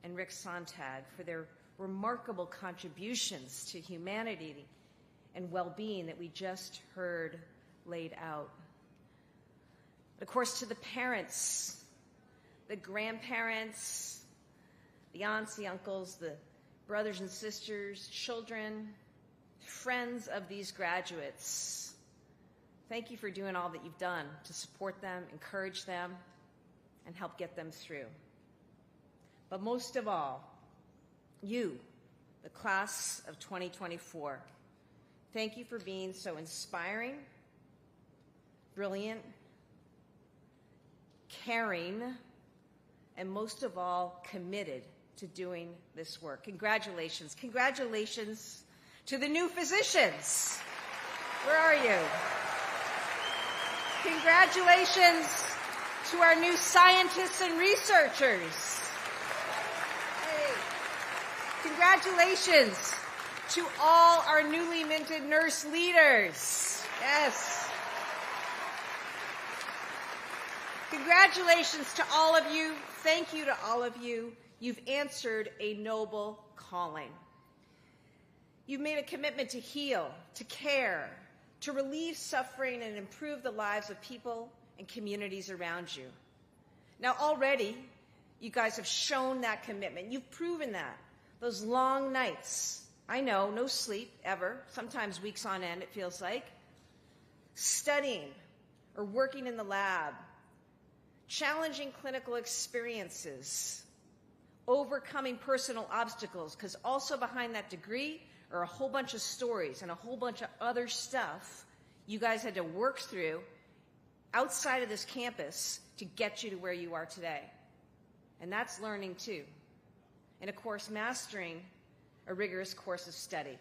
and Rick Sontag for their remarkable contributions to humanity and well-being that we just heard laid out. Of course, to the parents, the grandparents, the aunts, the uncles, the brothers and sisters, children, friends of these graduates, thank you for doing all that you've done to support them, encourage them, and help get them through. But most of all, you, the class of 2024, thank you for being so inspiring, brilliant, caring, and most of all, committed to doing this work. Congratulations. Congratulations to the new physicians. Where are you? Congratulations to our new scientists and researchers. Hey. Congratulations to all our newly minted nurse leaders. Yes. Congratulations to all of you. Thank you to all of you. You've answered a noble calling. You've made a commitment to heal, to care, to relieve suffering and improve the lives of people and communities around you. Now, already, you guys have shown that commitment. You've proven that. Those long nights, I know, no sleep ever, sometimes weeks on end it feels like, studying or working in the lab, challenging clinical experiences, overcoming personal obstacles, because also behind that degree are a whole bunch of stories and a whole bunch of other stuff you guys had to work through outside of this campus to get you to where you are today. And that's learning too. And of course, mastering a rigorous course of study.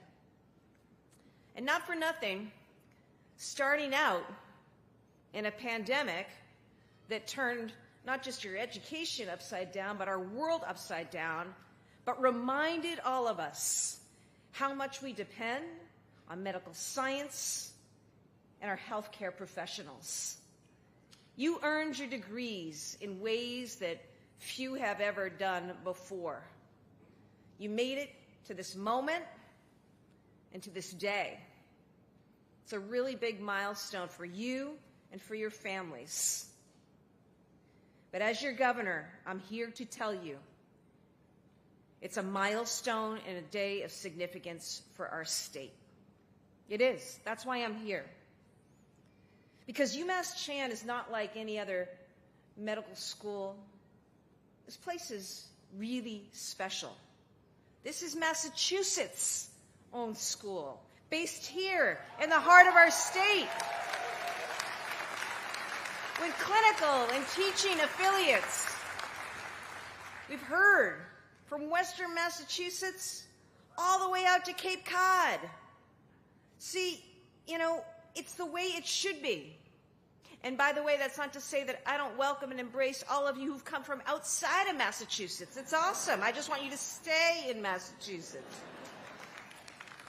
And not for nothing, starting out in a pandemic that turned not just your education upside down, but our world upside down, but reminded all of us how much we depend on medical science and our healthcare professionals. You earned your degrees in ways that few have ever done before. You made it to this moment and to this day. It's a really big milestone for you and for your families. But as your governor, I'm here to tell you, it's a milestone and a day of significance for our state. It is. That's why I'm here. Because UMass Chan is not like any other medical school. This place is really special. This is Massachusetts' own school, based here in the heart of our state, with clinical and teaching affiliates. We've heard from Western Massachusetts all the way out to Cape Cod. See, you know, it's the way it should be. And by the way, that's not to say that I don't welcome and embrace all of you who've come from outside of Massachusetts. It's awesome. I just want you to stay in Massachusetts.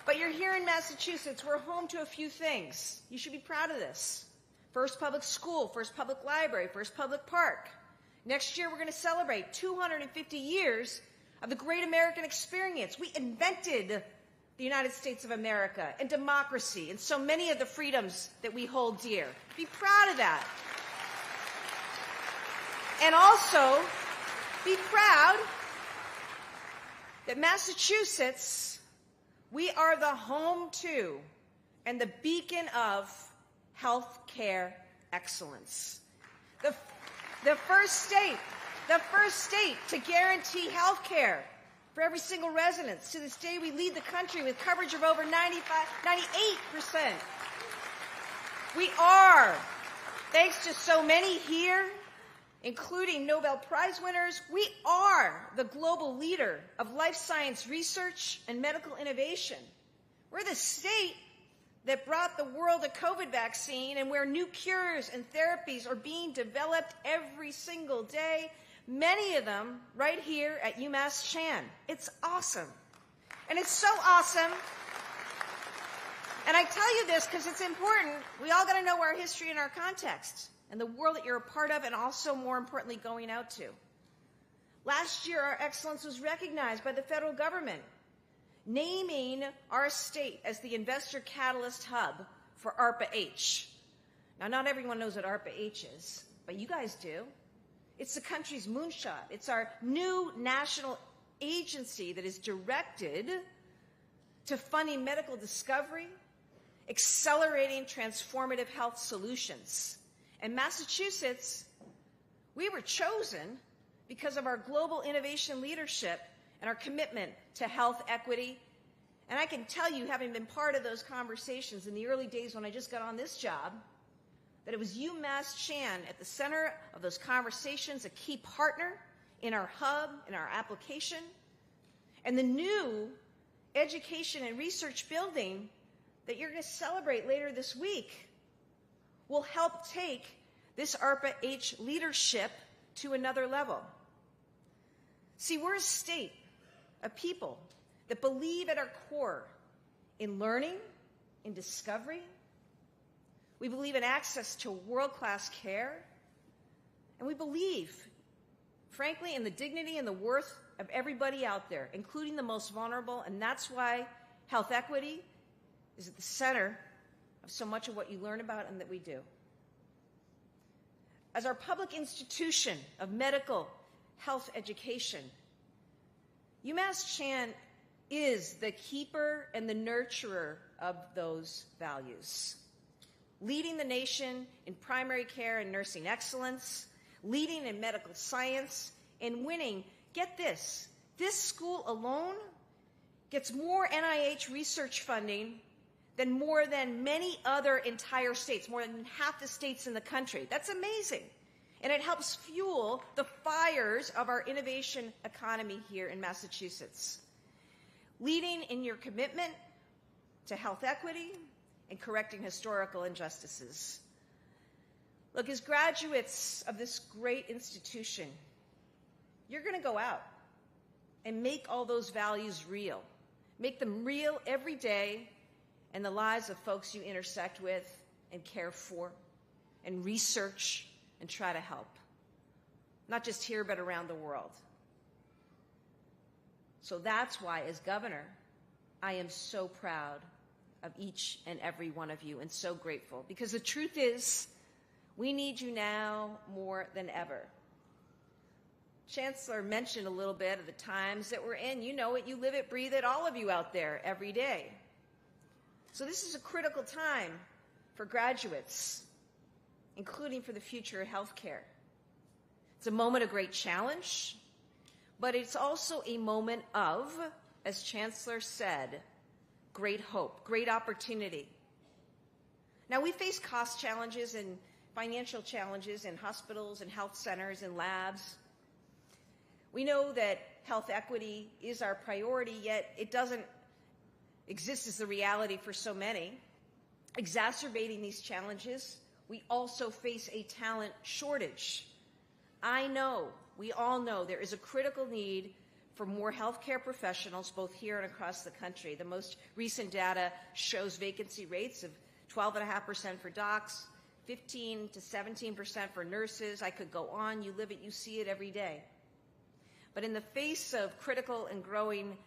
But you're here in Massachusetts. We're home to a few things. You should be proud of this. First public school, first public library, first public park. Next year, we're going to celebrate 250 years of the great American experience. We invented the United States of America and democracy and so many of the freedoms that we hold dear. Be proud of that. And also, be proud that Massachusetts, we are the home to and the beacon of health care excellence. The first state to guarantee health care for every single resident. To this day, we lead the country with coverage of over 98%. We are, thanks to so many here, including Nobel Prize winners, we are the global leader of life science research and medical innovation. We're the state that brought the world a COVID vaccine and where new cures and therapies are being developed every single day, many of them right here at UMass Chan. It's awesome. And it's so awesome. And I tell you this because it's important. We all got to know our history and our context and the world that you're a part of and also, more importantly, going out to. Last year, our excellence was recognized by the federal government, naming our state as the Investor Catalyst Hub for ARPA-H. Now, not everyone knows what ARPA-H is, but you guys do. It's the country's moonshot. It's our new national agency that is directed to funding medical discovery, accelerating transformative health solutions. And Massachusetts, we were chosen because of our global innovation leadership and our commitment to health equity. And I can tell you, having been part of those conversations in the early days when I just got on this job, that it was UMass Chan at the center of those conversations, a key partner in our hub, in our application. And the new education and research building that you're going to celebrate later this week will help take this ARPA-H leadership to another level. See, we're a state, a people, that believe at our core in learning, in discovery. We believe in access to world-class care. And we believe, frankly, in the dignity and the worth of everybody out there, including the most vulnerable. And that's why health equity is at the center of so much of what you learn about and that we do. As our public institution of medical health education, UMass Chan is the keeper and the nurturer of those values. Leading the nation in primary care and nursing excellence, leading in medical science, and winning, get this school alone gets more NIH research funding than more than many other entire states, more than half the states in the country. That's amazing. And it helps fuel the fires of our innovation economy here in Massachusetts. Leading in your commitment to health equity and correcting historical injustices. Look, as graduates of this great institution, you're going to go out and make all those values real. Make them real every day in the lives of folks you intersect with and care for and research and try to help. Not just here, but around the world. So that's why, as governor, I am so proud of each and every one of you and so grateful. Because the truth is, we need you now more than ever. Chancellor mentioned a little bit of the times that we're in. You know it, you live it, breathe it, all of you out there every day. So this is a critical time for graduates, including for the future of healthcare. It's a moment of great challenge, but it's also a moment of, as Chancellor said, great hope, great opportunity. Now, we face cost challenges and financial challenges in hospitals and health centers and labs. We know that health equity is our priority, yet it doesn't exist as the reality for so many. Exacerbating these challenges, we also face a talent shortage. I know, we all know, there is a critical need for more healthcare professionals, both here and across the country. The most recent data shows vacancy rates of 12.5% for docs, 15 to 17% for nurses. I could go on. You live it, you see it every day. But in the face of critical and growing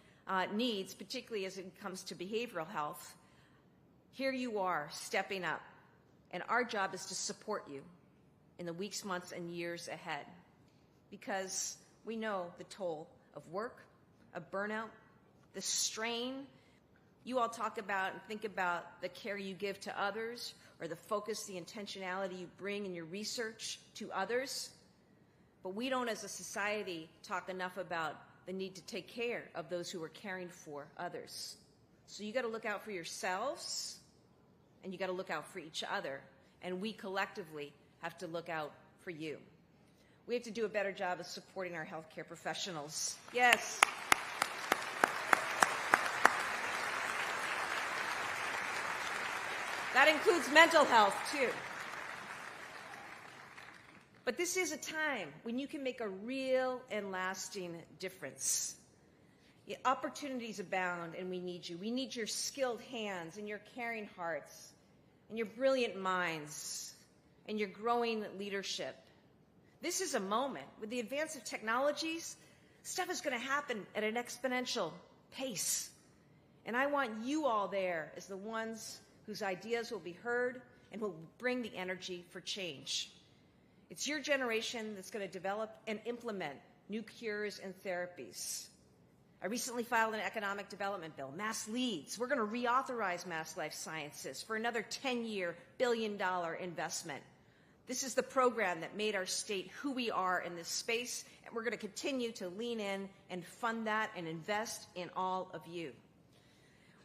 needs, particularly as it comes to behavioral health, here you are stepping up. And our job is to support you in the weeks, months, and years ahead, because we know the toll of work, of burnout, the strain. You all talk about and think about the care you give to others, or the focus, the intentionality you bring in your research to others. But we don't, as a society, talk enough about the need to take care of those who are caring for others. So you got to look out for yourselves, and you got to look out for each other. And we collectively have to look out for you. We have to do a better job of supporting our healthcare professionals. Yes. That includes mental health, too. But this is a time when you can make a real and lasting difference. Opportunities abound, and we need you. We need your skilled hands and your caring hearts and your brilliant minds and your growing leadership. This is a moment. With the advance of technologies, stuff is going to happen at an exponential pace. And I want you all there as the ones whose ideas will be heard and will bring the energy for change. It's your generation that's going to develop and implement new cures and therapies. I recently filed an economic development bill, Mass Leads. We're going to reauthorize Mass Life Sciences for another 10-year, billion-dollar investment. This is the program that made our state who we are in this space, and we're going to continue to lean in and fund that and invest in all of you.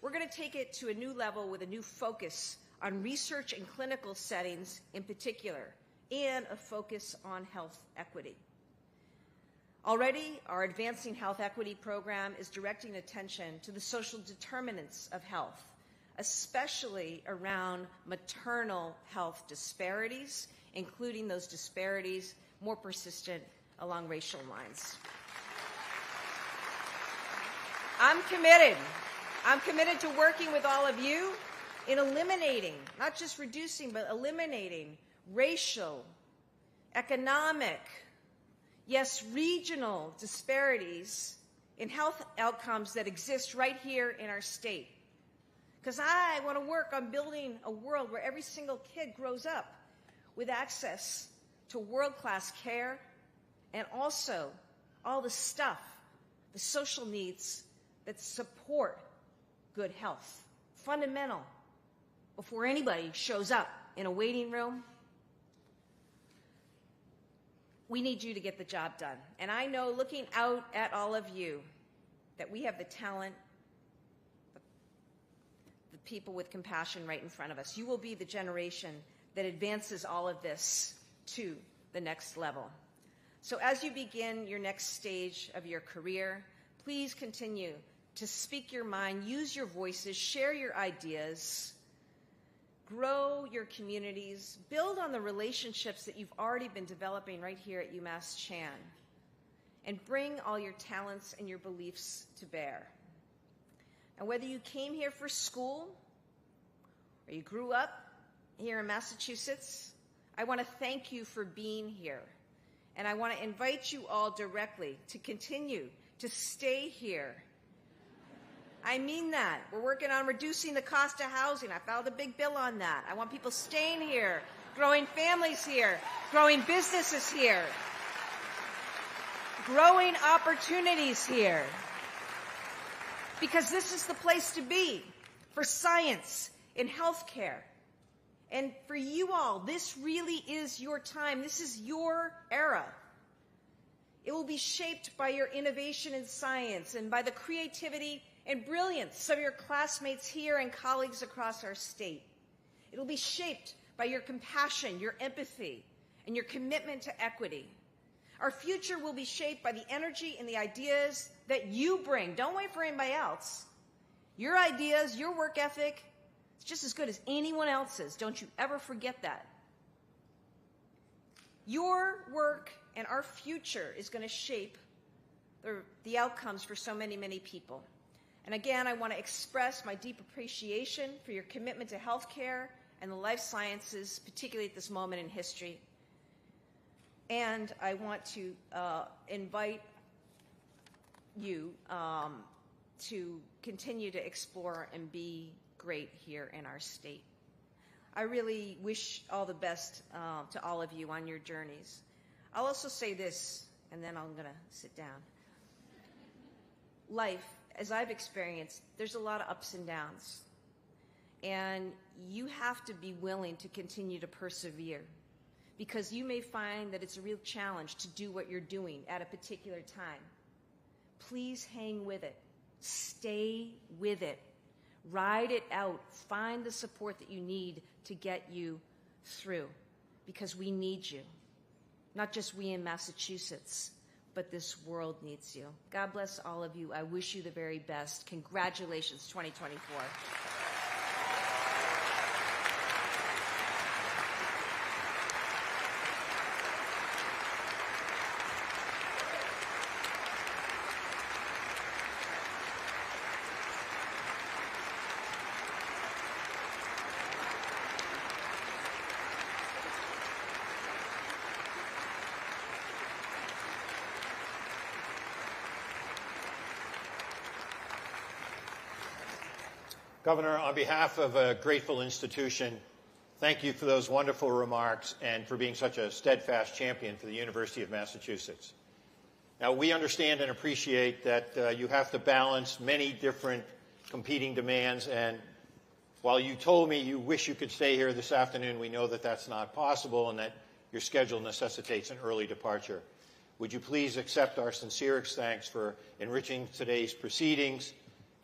We're going to take it to a new level with a new focus on research and clinical settings in particular, and a focus on health equity. Already, our Advancing Health Equity program is directing attention to the social determinants of health, especially around maternal health disparities, including those disparities more persistent along racial lines. I'm committed. I'm committed to working with all of you in eliminating, not just reducing, but eliminating racial, economic, yes, regional disparities in health outcomes that exist right here in our state. Because I want to work on building a world where every single kid grows up with access to world-class care and also all the stuff, the social needs that support good health. Fundamental before anybody shows up in a waiting room. We need you to get the job done. And I know, looking out at all of you, that we have the talent, the people with compassion right in front of us. You will be the generation that advances all of this to the next level. So as you begin your next stage of your career, please continue to speak your mind, use your voices, share your ideas, grow your communities, build on the relationships that you've already been developing right here at UMass Chan, and bring all your talents and your beliefs to bear. And whether you came here for school or you grew up here in Massachusetts, I want to thank you for being here. And I want to invite you all directly to continue to stay here. I mean that. We're working on reducing the cost of housing. I filed a big bill on that. I want people staying here, growing families here, growing businesses here, growing opportunities here. Because this is the place to be for science and healthcare. And for you all, this really is your time. This is your era. It will be shaped by your innovation in science and by the creativity and brilliance of your classmates here and colleagues across our state. It will be shaped by your compassion, your empathy, and your commitment to equity. Our future will be shaped by the energy and the ideas that you bring. Don't wait for anybody else. Your ideas, your work ethic, it's just as good as anyone else's. Don't you ever forget that. Your work and our future is going to shape the outcomes for so many, many people. And again, I want to express my deep appreciation for your commitment to healthcare and the life sciences, particularly at this moment in history. And I want to invite you to continue to explore and be great here in our state. I really wish all the best to all of you on your journeys. I'll also say this, and then I'm going to sit down. Life, as I've experienced, there's a lot of ups and downs. And you have to be willing to continue to persevere, because you may find that it's a real challenge to do what you're doing at a particular time. Please hang with it. Stay with it. Ride it out. Find the support that you need to get you through, because we need you. Not just we in Massachusetts, but this world needs you. God bless all of you. I wish you the very best. Congratulations, 2024. Governor, on behalf of a grateful institution, thank you for those wonderful remarks and for being such a steadfast champion for the University of Massachusetts. Now, we understand and appreciate that you have to balance many different competing demands, and while you told me you wish you could stay here this afternoon, we know that that's not possible and that your schedule necessitates an early departure. Would you please accept our sincerest thanks for enriching today's proceedings?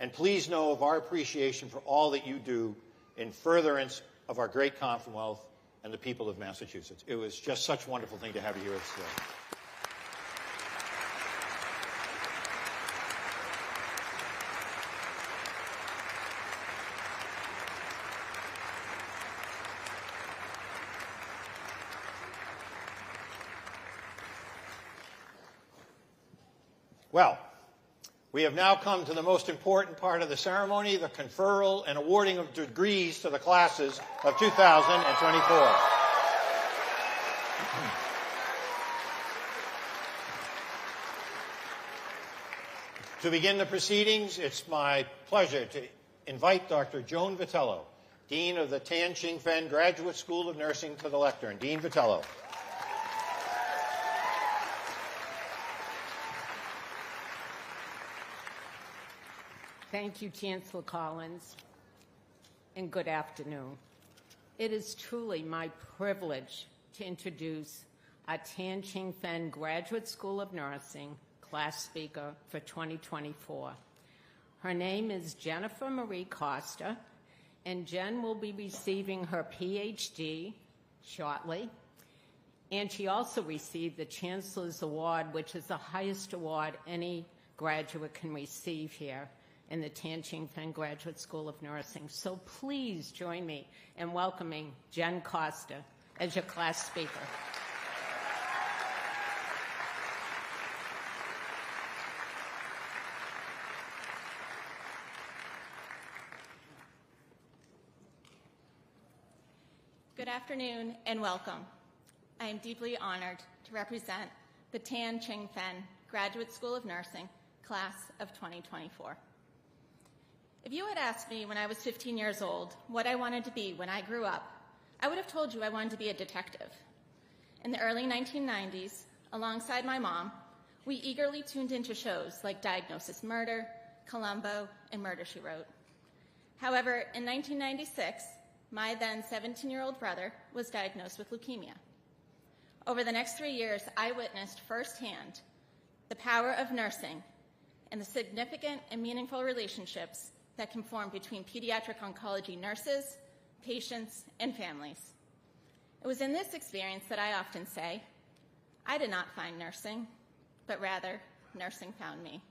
And please know of our appreciation for all that you do in furtherance of our great Commonwealth and the people of Massachusetts. It was just such a wonderful thing to have you here today. Well, We have now come to the most important part of the ceremony, the conferral and awarding of degrees to the classes of 2024. To begin the proceedings, it's my pleasure to invite Dr. Joan Vitello, Dean of the Tan Chingfen Graduate School of Nursing, to the lectern. Dean Vitello. Thank you, Chancellor Collins, and good afternoon. It is truly my privilege to introduce our Tan Chingfen Graduate School of Nursing class speaker for 2024. Her name is Jennifer Marie Costa, and Jen will be receiving her PhD shortly. And she also received the Chancellor's Award, which is the highest award any graduate can receive here in the Tan Chingfen Graduate School of Nursing. So please join me in welcoming Jen Costa as your class speaker. Good afternoon and welcome. I am deeply honored to represent the Tan Chingfen Graduate School of Nursing class of 2024. If you had asked me when I was 15 years old what I wanted to be when I grew up, I would have told you I wanted to be a detective. In the early 1990s, alongside my mom, we eagerly tuned into shows like Diagnosis Murder, Columbo, and Murder, She Wrote. However, in 1996, my then 17-year-old brother was diagnosed with leukemia. Over the next 3 years, I witnessed firsthand the power of nursing and the significant and meaningful relationships that can form between pediatric oncology nurses, patients, and families. It was in this experience that I often say, I did not find nursing, but rather nursing found me.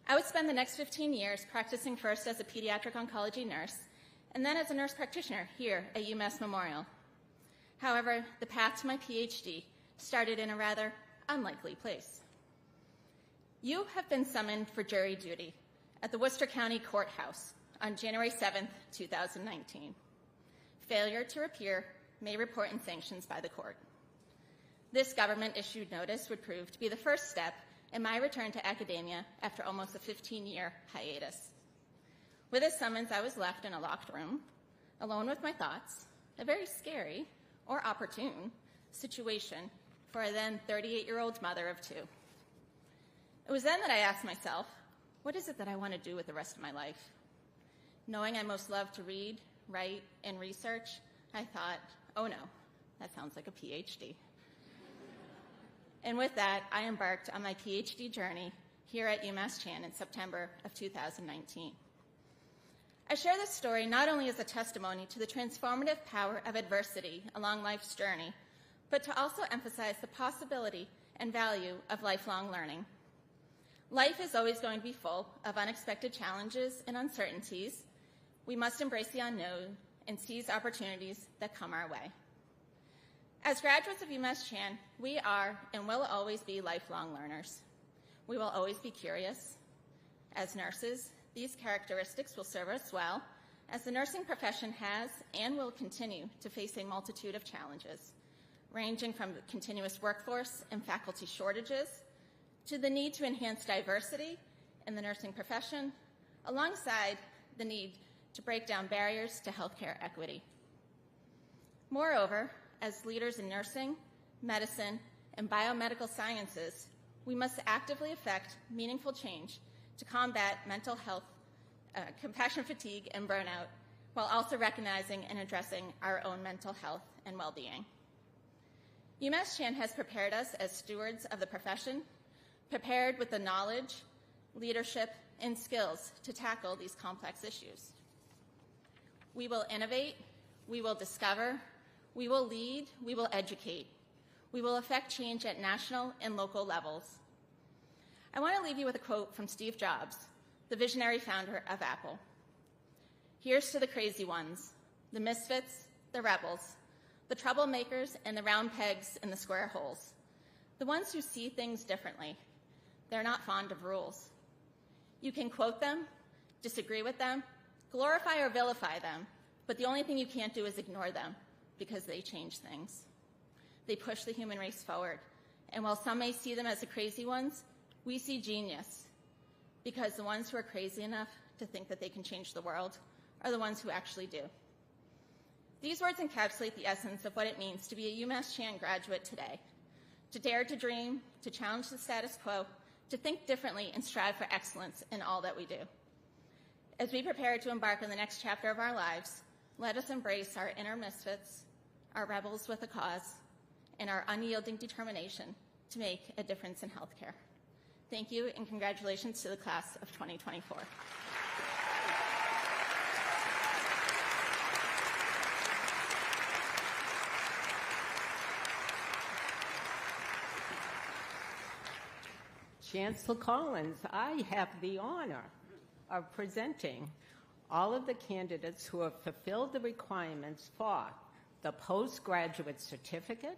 I would spend the next 15 years practicing first as a pediatric oncology nurse and then as a nurse practitioner here at UMass Memorial. However, the path to my PhD started in a rather unlikely place. You have been summoned for jury duty at the Worcester County Courthouse on January 7th, 2019. Failure to appear may report in sanctions by the court. This government-issued notice would prove to be the first step in my return to academia after almost a 15-year hiatus. With this summons, I was left in a locked room, alone with my thoughts, a very scary or opportune situation for a then 38-year-old mother of two. It was then that I asked myself, what is it that I want to do with the rest of my life? Knowing I most love to read, write, and research, I thought, oh no, that sounds like a PhD. And with that, I embarked on my PhD journey here at UMass Chan in September of 2019. I share this story not only as a testimony to the transformative power of adversity along life's journey, but to also emphasize the possibility and value of lifelong learning. Life is always going to be full of unexpected challenges and uncertainties. We must embrace the unknown and seize opportunities that come our way. As graduates of UMass Chan, we are and will always be lifelong learners. We will always be curious. As nurses, these characteristics will serve us well, as the nursing profession has and will continue to face a multitude of challenges, ranging from the continuous workforce and faculty shortages to the need to enhance diversity in the nursing profession, alongside the need to break down barriers to healthcare equity. Moreover, as leaders in nursing, medicine, and biomedical sciences, we must actively effect meaningful change to combat mental health, compassion fatigue, and burnout, while also recognizing and addressing our own mental health and well-being. UMass Chan has prepared us as stewards of the profession, prepared with the knowledge, leadership, and skills to tackle these complex issues. We will innovate, we will discover, we will lead, we will educate. We will affect change at national and local levels. I want to leave you with a quote from Steve Jobs, the visionary founder of Apple. Here's to the crazy ones, the misfits, the rebels, the troublemakers, and the round pegs in the square holes, the ones who see things differently. They're not fond of rules. You can quote them, disagree with them, glorify or vilify them, but the only thing you can't do is ignore them because they change things. They push the human race forward. And while some may see them as the crazy ones, we see genius, because the ones who are crazy enough to think that they can change the world are the ones who actually do. These words encapsulate the essence of what it means to be a UMass Chan graduate today, to dare to dream, to challenge the status quo, to think differently and strive for excellence in all that we do. As we prepare to embark on the next chapter of our lives, let us embrace our inner misfits, our rebels with a cause, and our unyielding determination to make a difference in healthcare. Thank you, and congratulations to the class of 2024. Chancellor Collins, I have the honor of presenting all of the candidates who have fulfilled the requirements for the postgraduate certificate,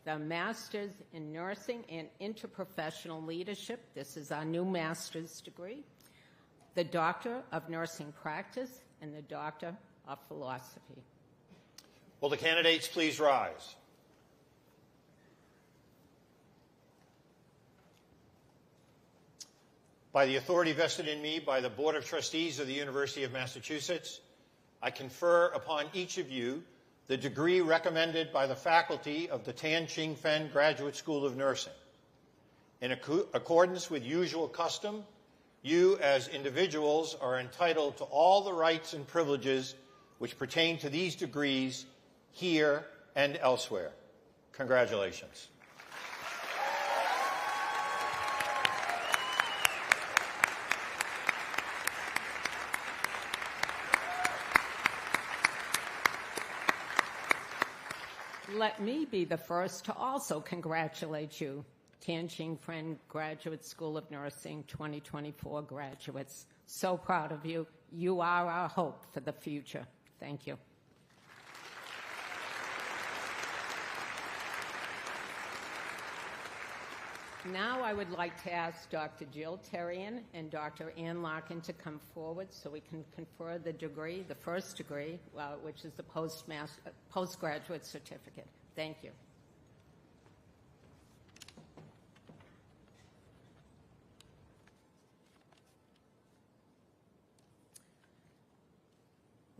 the Master's in Nursing and Interprofessional Leadership, this is our new master's degree, the Doctor of Nursing Practice, and the Doctor of Philosophy. Will the candidates please rise? By the authority vested in me by the Board of Trustees of the University of Massachusetts, I confer upon each of you the degree recommended by the faculty of the Tan Chingfen Graduate School of Nursing. In accordance with usual custom, you as individuals are entitled to all the rights and privileges which pertain to these degrees here and elsewhere. Congratulations. Let me be the first to also congratulate you, Tan Chingfen Graduate School of Nursing 2024 graduates. So proud of you. You are our hope for the future. Thank you. Now I would like to ask Dr. Jill Terrian and Dr. Ann Larkin to come forward so we can confer the degree, the first degree, which is the postgraduate certificate. Thank you.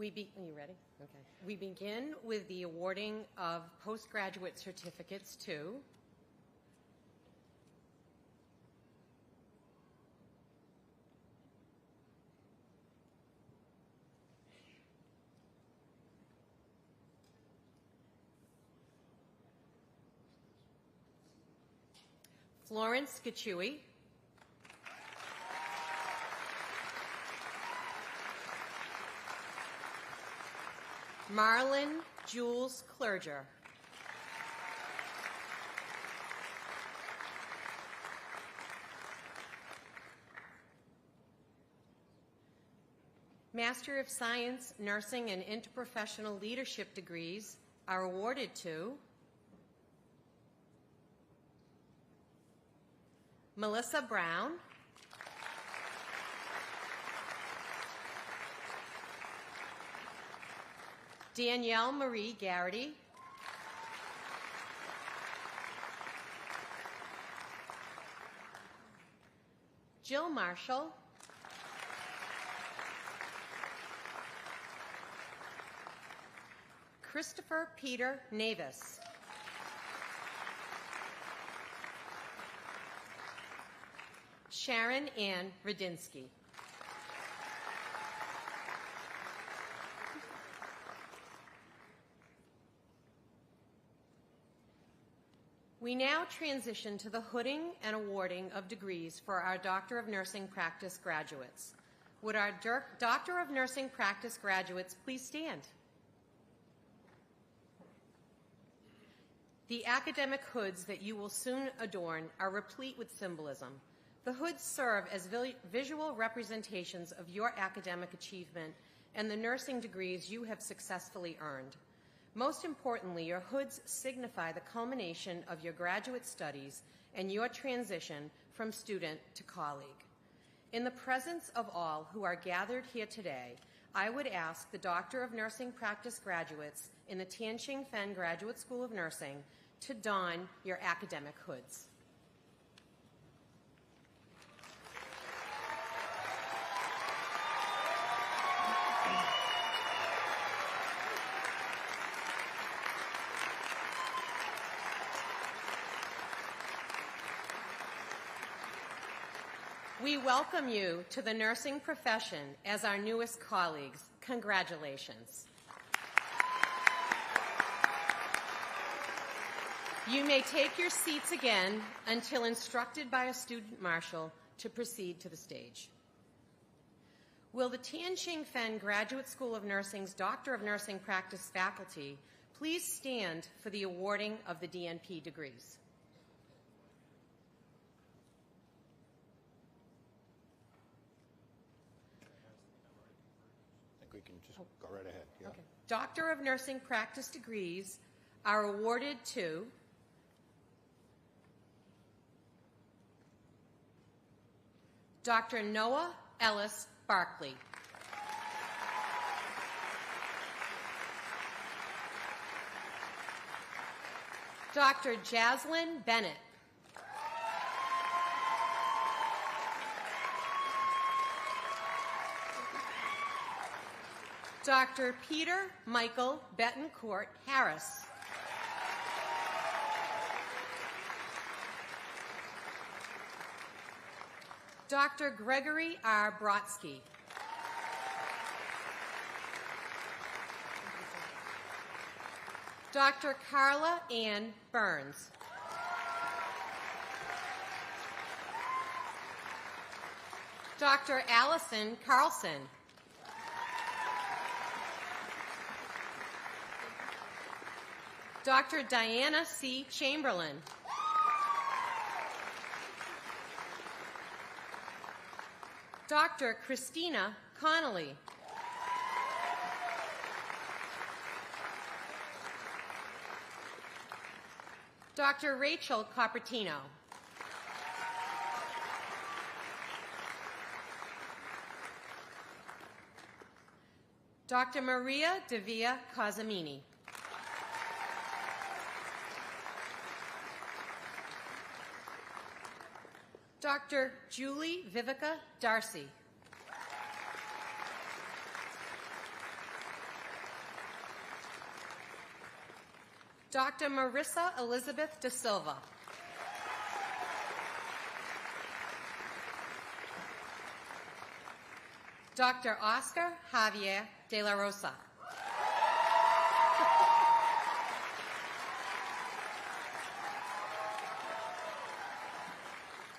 Are you ready? Okay. We begin with the awarding of postgraduate certificates to Florence Gachui, Marlon Jules Clerger, Master of Science, Nursing and Interprofessional Leadership degrees are awarded to Melissa Brown, Danielle Marie Garrity, Jill Marshall, Christopher Peter Navis, Sharon Ann Radinsky. We now transition to the hooding and awarding of degrees for our Doctor of Nursing Practice graduates. Would our Doctor of Nursing Practice graduates please stand? The academic hoods that you will soon adorn are replete with symbolism. The hoods serve as visual representations of your academic achievement and the nursing degrees you have successfully earned. Most importantly, your hoods signify the culmination of your graduate studies and your transition from student to colleague. In the presence of all who are gathered here today, I would ask the Doctor of Nursing Practice graduates in the Tan Chingfen Graduate School of Nursing to don your academic hoods. We welcome you to the nursing profession as our newest colleagues. Congratulations. You may take your seats again until instructed by a student marshal to proceed to the stage. Will the Tan Chingfen Graduate School of Nursing's Doctor of Nursing Practice faculty please stand for the awarding of the DNP degrees? We can just go right ahead. Yeah. Okay. Doctor of Nursing Practice degrees are awarded to Dr. Noah Ellis Barkley. Dr. Jaslyn Bennett. Dr. Peter Michael Betancourt Harris. Dr. Gregory R. Brodsky. Dr. Carla Ann Burns. Dr. Allison Carlson. Dr. Diana C. Chamberlain. Dr. Christina Connolly. Dr. Rachel Coppertino. Dr. Maria Devia Cosamini. Dr. Julie Vivica Darcy. Dr. Marissa Elizabeth Da Silva. Dr. Oscar Javier De La Rosa.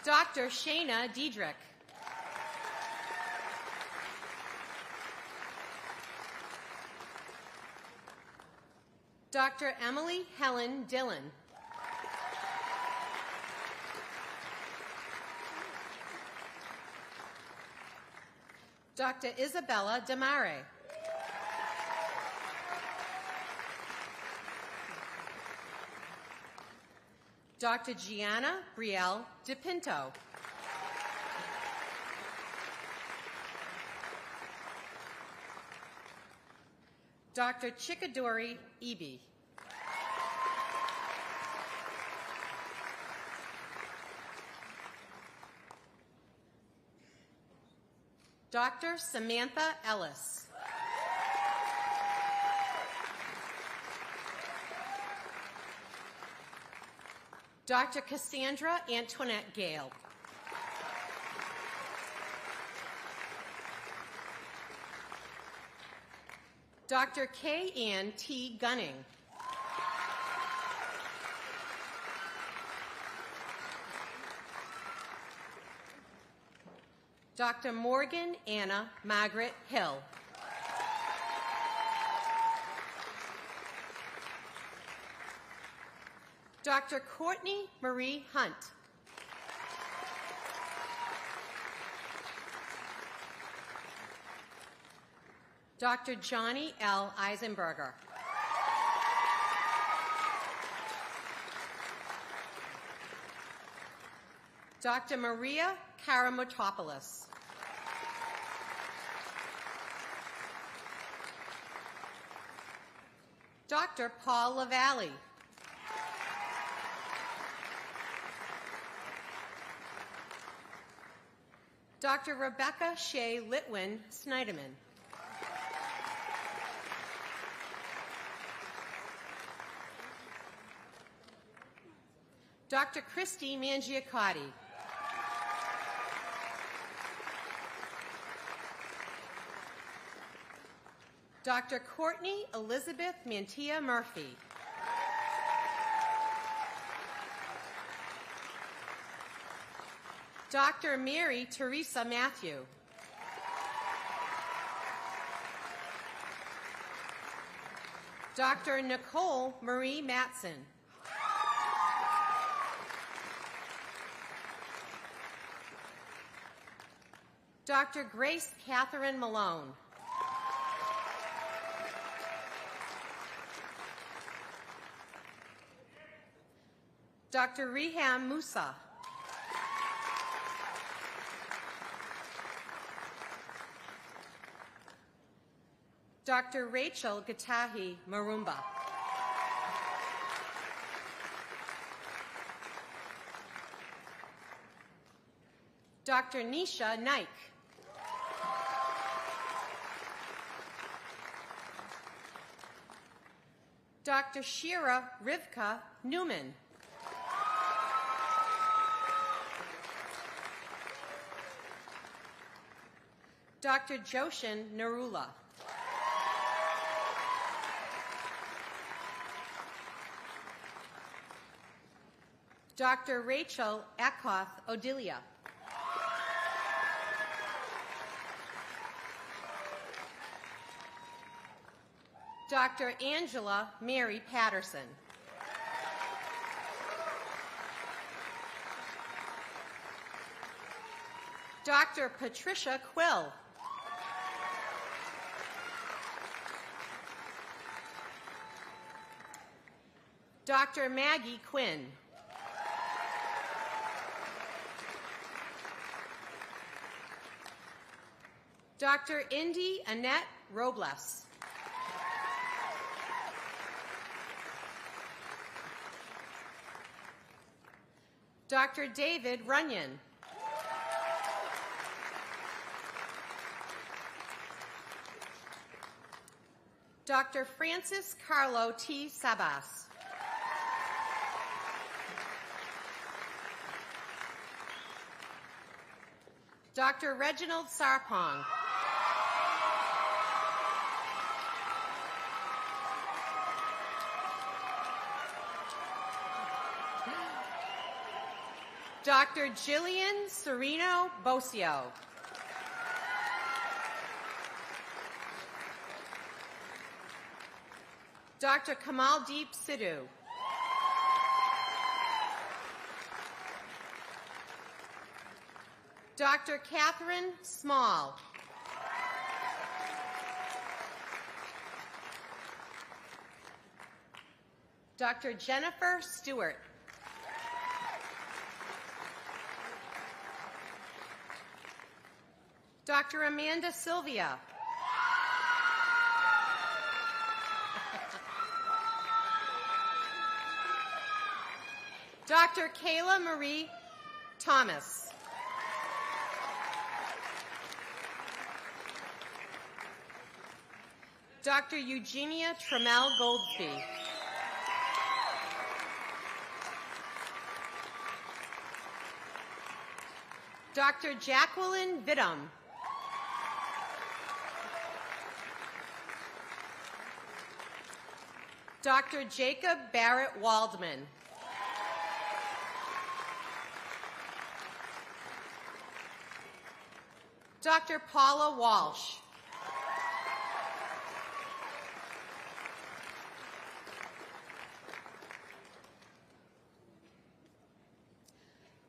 Dr. Shayna Diedrich. Dr. Emily Helen Dillon. Dr. Isabella Damare. Dr. Gianna Brielle DePinto. Dr. Chikadori Eby. Dr. Samantha Ellis. Dr. Cassandra Antoinette Gale. Dr. Kay Ann T. Gunning. Dr. Morgan Anna Margaret Hill. Dr. Courtney Marie Hunt. Dr. Johnny L. Eisenberger. Dr. Maria Karamatopoulos. Dr. Paul LaValle. Dr. Rebecca Shea Litwin Snyderman. Dr. Christy Mangiacotti. Dr. Courtney Elizabeth Mantilla Murphy. Dr. Mary Teresa Matthew. Dr. Nicole Marie Matson. Dr. Grace Catherine Malone. Dr. Reham Musa. Dr. Rachel Gatahi Marumba. Dr. Nisha Naik. Dr. Shira Rivka Newman. Dr. Joshin Narula. Dr. Rachel Eckhoff Odilia. Dr. Angela Mary Patterson. Dr. Patricia Quill. Dr. Maggie Quinn. Dr. Indy Annette Robles. Dr. David Runyon. Dr. Francis Carlo T. Sabas. Dr. Reginald Sarpong. Dr. Jillian Sereno Bosio. Dr. Kamaldeep Sidhu. Dr. Catherine Small. Dr. Jennifer Stewart. Dr. Amanda Sylvia. Dr. Kayla Marie Thomas. Dr. Eugenia Trammell Goldsby. Dr. Jacqueline Vidum. Dr. Jacob Barrett Waldman. Dr. Paula Walsh.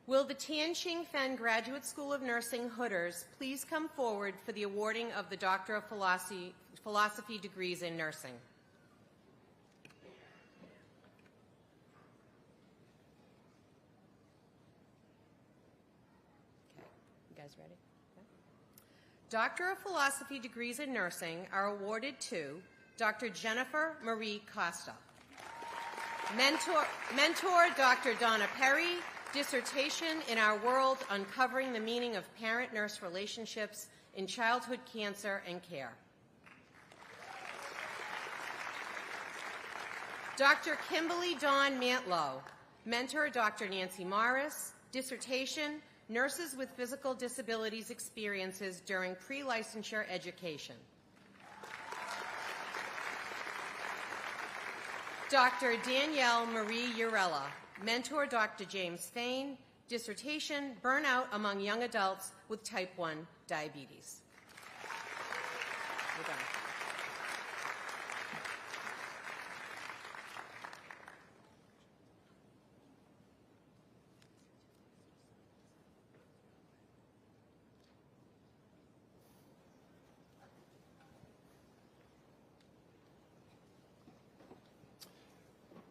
Will the Tan Chingfen Graduate School of Nursing Hooders please come forward for the awarding of the Doctor of Philosophy degrees in nursing? Okay, you guys ready? Okay. Doctor of Philosophy degrees in nursing are awarded to Dr. Jennifer Marie Costa. Mentor Dr. Donna Perry, dissertation in Our World, Uncovering the Meaning of Parent-Nurse Relationships in Childhood Cancer and Care. Dr. Kimberly Dawn Mantlow, mentor Dr. Nancy Morris, dissertation, Nurses with Physical Disabilities Experiences During Pre-Licensure Education. Dr. Danielle Marie Urella, mentor Dr. James Fain, dissertation, Burnout Among Young Adults with Type 1 Diabetes. We're done.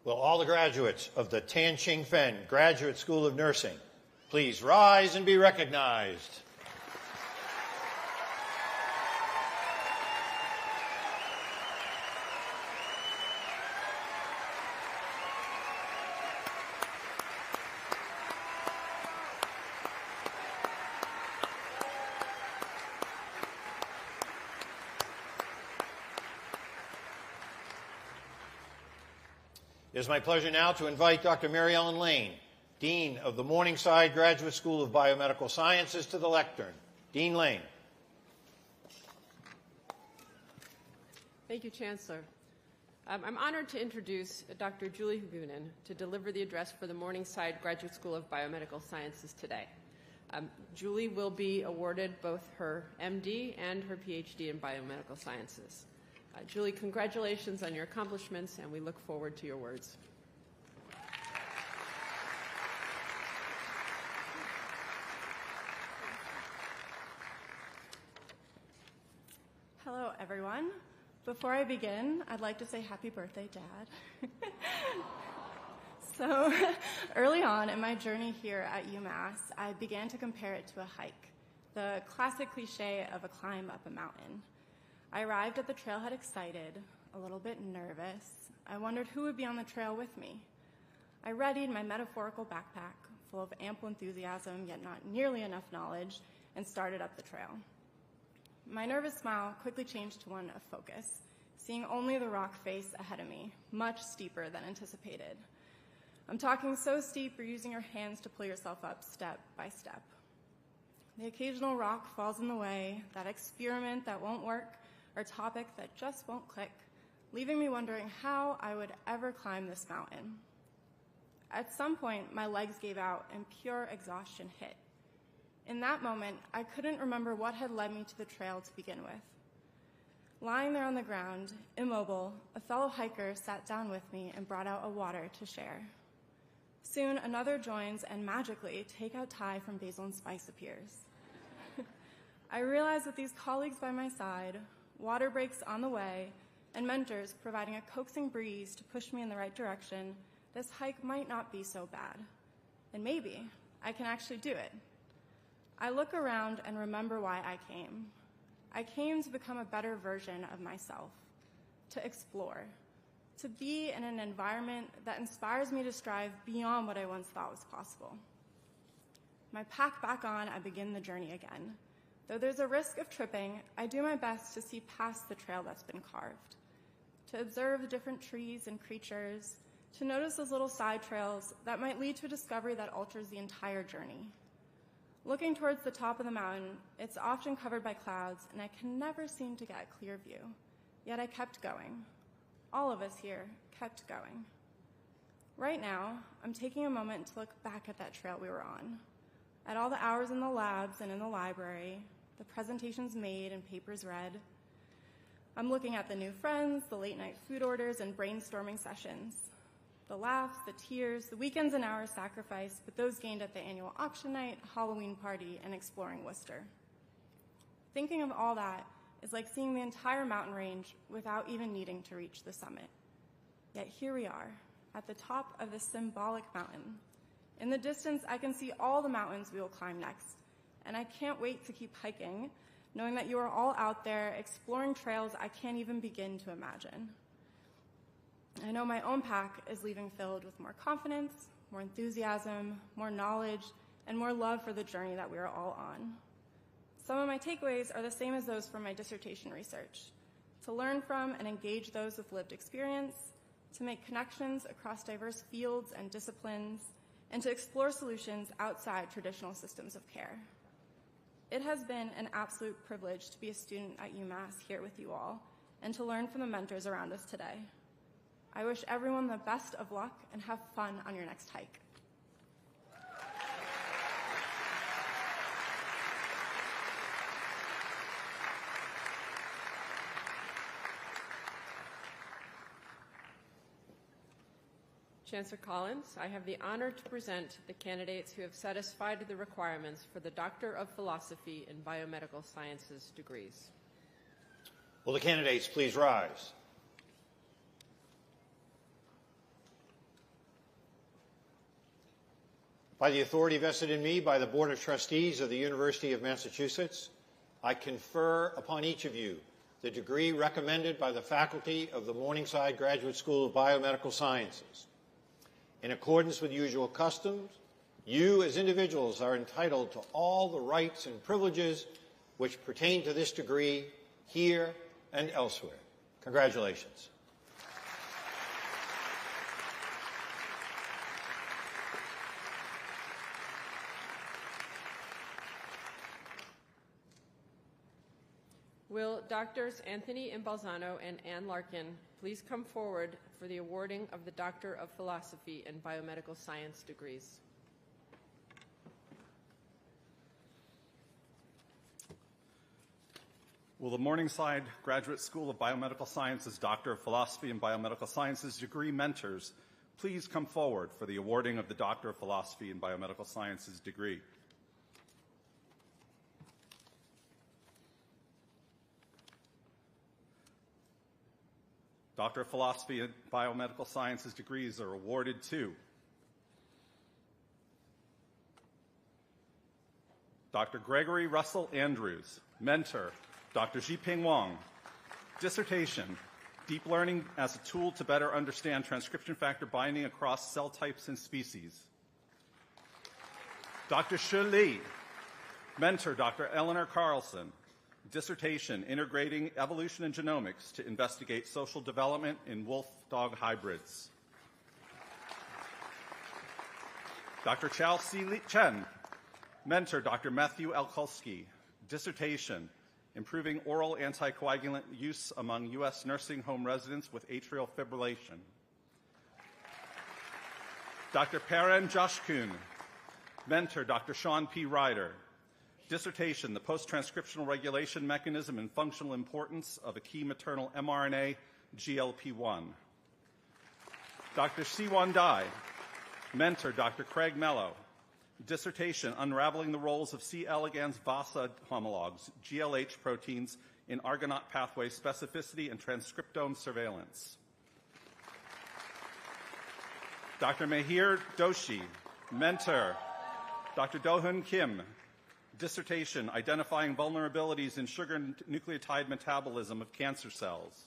Will all the graduates of the Tan Chingfen Graduate School of Nursing please rise and be recognized? It is my pleasure now to invite Dr. Mary Ellen Lane, Dean of the Morningside Graduate School of Biomedical Sciences, to the lectern. Dean Lane. Thank you, Chancellor. I'm honored to introduce Dr. Julie Hugunin to deliver the address for the Morningside Graduate School of Biomedical Sciences today. Julie will be awarded both her MD and her PhD in biomedical sciences. Julie, congratulations on your accomplishments, and we look forward to your words. Hello, everyone. Before I begin, I'd like to say happy birthday, Dad. So early on in my journey here at UMass, I began to compare it to a hike, the classic cliche of a climb up a mountain. I arrived at the trailhead excited, a little bit nervous. I wondered who would be on the trail with me. I readied my metaphorical backpack, full of ample enthusiasm, yet not nearly enough knowledge, and started up the trail. My nervous smile quickly changed to one of focus, seeing only the rock face ahead of me, much steeper than anticipated. I'm talking so steep you're using your hands to pull yourself up step by step. The occasional rock falls in the way, that experiment that won't work, or topic that just won't click, leaving me wondering how I would ever climb this mountain. At some point, my legs gave out and pure exhaustion hit. In that moment, I couldn't remember what had led me to the trail to begin with. Lying there on the ground, immobile, a fellow hiker sat down with me and brought out a water to share. Soon, another joins, and magically, takeout Thai from Basil and Spice appears. I realized that these colleagues by my side, water breaks on the way, and mentors providing a coaxing breeze to push me in the right direction, this hike might not be so bad. And maybe I can actually do it. I look around and remember why I came. I came to become a better version of myself, to explore, to be in an environment that inspires me to strive beyond what I once thought was possible. My pack back on, I begin the journey again. Though there's a risk of tripping, I do my best to see past the trail that's been carved, to observe the different trees and creatures, to notice those little side trails that might lead to a discovery that alters the entire journey. Looking towards the top of the mountain, it's often covered by clouds, and I can never seem to get a clear view. Yet I kept going. All of us here kept going. Right now, I'm taking a moment to look back at that trail we were on, at all the hours in the labs and in the library, the presentations made and papers read. I'm looking at the new friends, the late-night food orders and brainstorming sessions, the laughs, the tears, the weekends and hours sacrificed, but those gained at the annual auction night, Halloween party, and exploring Worcester. Thinking of all that is like seeing the entire mountain range without even needing to reach the summit. Yet here we are, at the top of this symbolic mountain. In the distance, I can see all the mountains we will climb next, and I can't wait to keep hiking, knowing that you are all out there exploring trails I can't even begin to imagine. I know my own pack is leaving filled with more confidence, more enthusiasm, more knowledge, and more love for the journey that we are all on. Some of my takeaways are the same as those from my dissertation research: to learn from and engage those with lived experience, to make connections across diverse fields and disciplines, and to explore solutions outside traditional systems of care. It has been an absolute privilege to be a student at UMass here with you all, and to learn from the mentors around us today. I wish everyone the best of luck and have fun on your next hike. Chancellor Collins, I have the honor to present the candidates who have satisfied the requirements for the Doctor of Philosophy in Biomedical Sciences degrees. Will the candidates please rise? By the authority vested in me by the Board of Trustees of the University of Massachusetts, I confer upon each of you the degree recommended by the faculty of the Morningside Graduate School of Biomedical Sciences. In accordance with usual customs, you as individuals are entitled to all the rights and privileges which pertain to this degree here and elsewhere. Congratulations. Will Doctors Anthony Imbalzano and Ann Larkin please come forward for the awarding of the Doctor of Philosophy in Biomedical Science degrees? Will the Morningside Graduate School of Biomedical Sciences Doctor of Philosophy in Biomedical Sciences degree mentors please come forward for the awarding of the Doctor of Philosophy in Biomedical Sciences degree? Doctor of Philosophy in Biomedical Sciences degrees are awarded to Dr. Gregory Russell Andrews, mentor, Dr. Jiping Wang, dissertation, deep learning as a tool to better understand transcription factor binding across cell types and species. Dr. Shi Li, mentor, Dr. Eleanor Carlson, dissertation, integrating evolution and genomics to investigate social development in wolf-dog hybrids. Dr. Chao Si Chen, mentor, Dr. Matthew Elkulski, dissertation, improving oral anticoagulant use among U.S. nursing home residents with atrial fibrillation. Dr. Paren Joshkun, mentor, Dr. Sean P. Ryder, dissertation, the post-transcriptional regulation mechanism and functional importance of a key maternal mRNA, GLP-1. Dr. Siwan Dai, mentor, Dr. Craig Mello, dissertation, unraveling the roles of C. elegans Vasa homologs, GLH proteins, in Argonaut pathway specificity and transcriptome surveillance. Dr. Mehir Doshi, mentor, Dr. Do-Hun Kim, dissertation, identifying vulnerabilities in sugar nucleotide metabolism of cancer cells.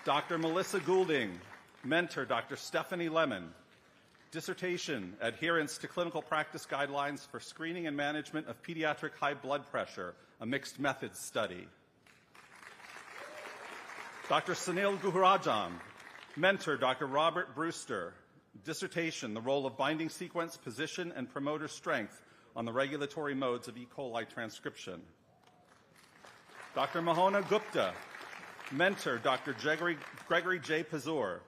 Dr. Melissa Goulding, mentor, Dr. Stephanie Lemon, dissertation, adherence to clinical practice guidelines for screening and management of pediatric high blood pressure, a mixed methods study. Dr. Sunil Guharajan, mentor, Dr. Robert Brewster, dissertation, the role of binding sequence, position, and promoter strength on the regulatory modes of E. coli transcription. Dr. Mohana Gupta, mentor, Dr. Gregory J. Pazur,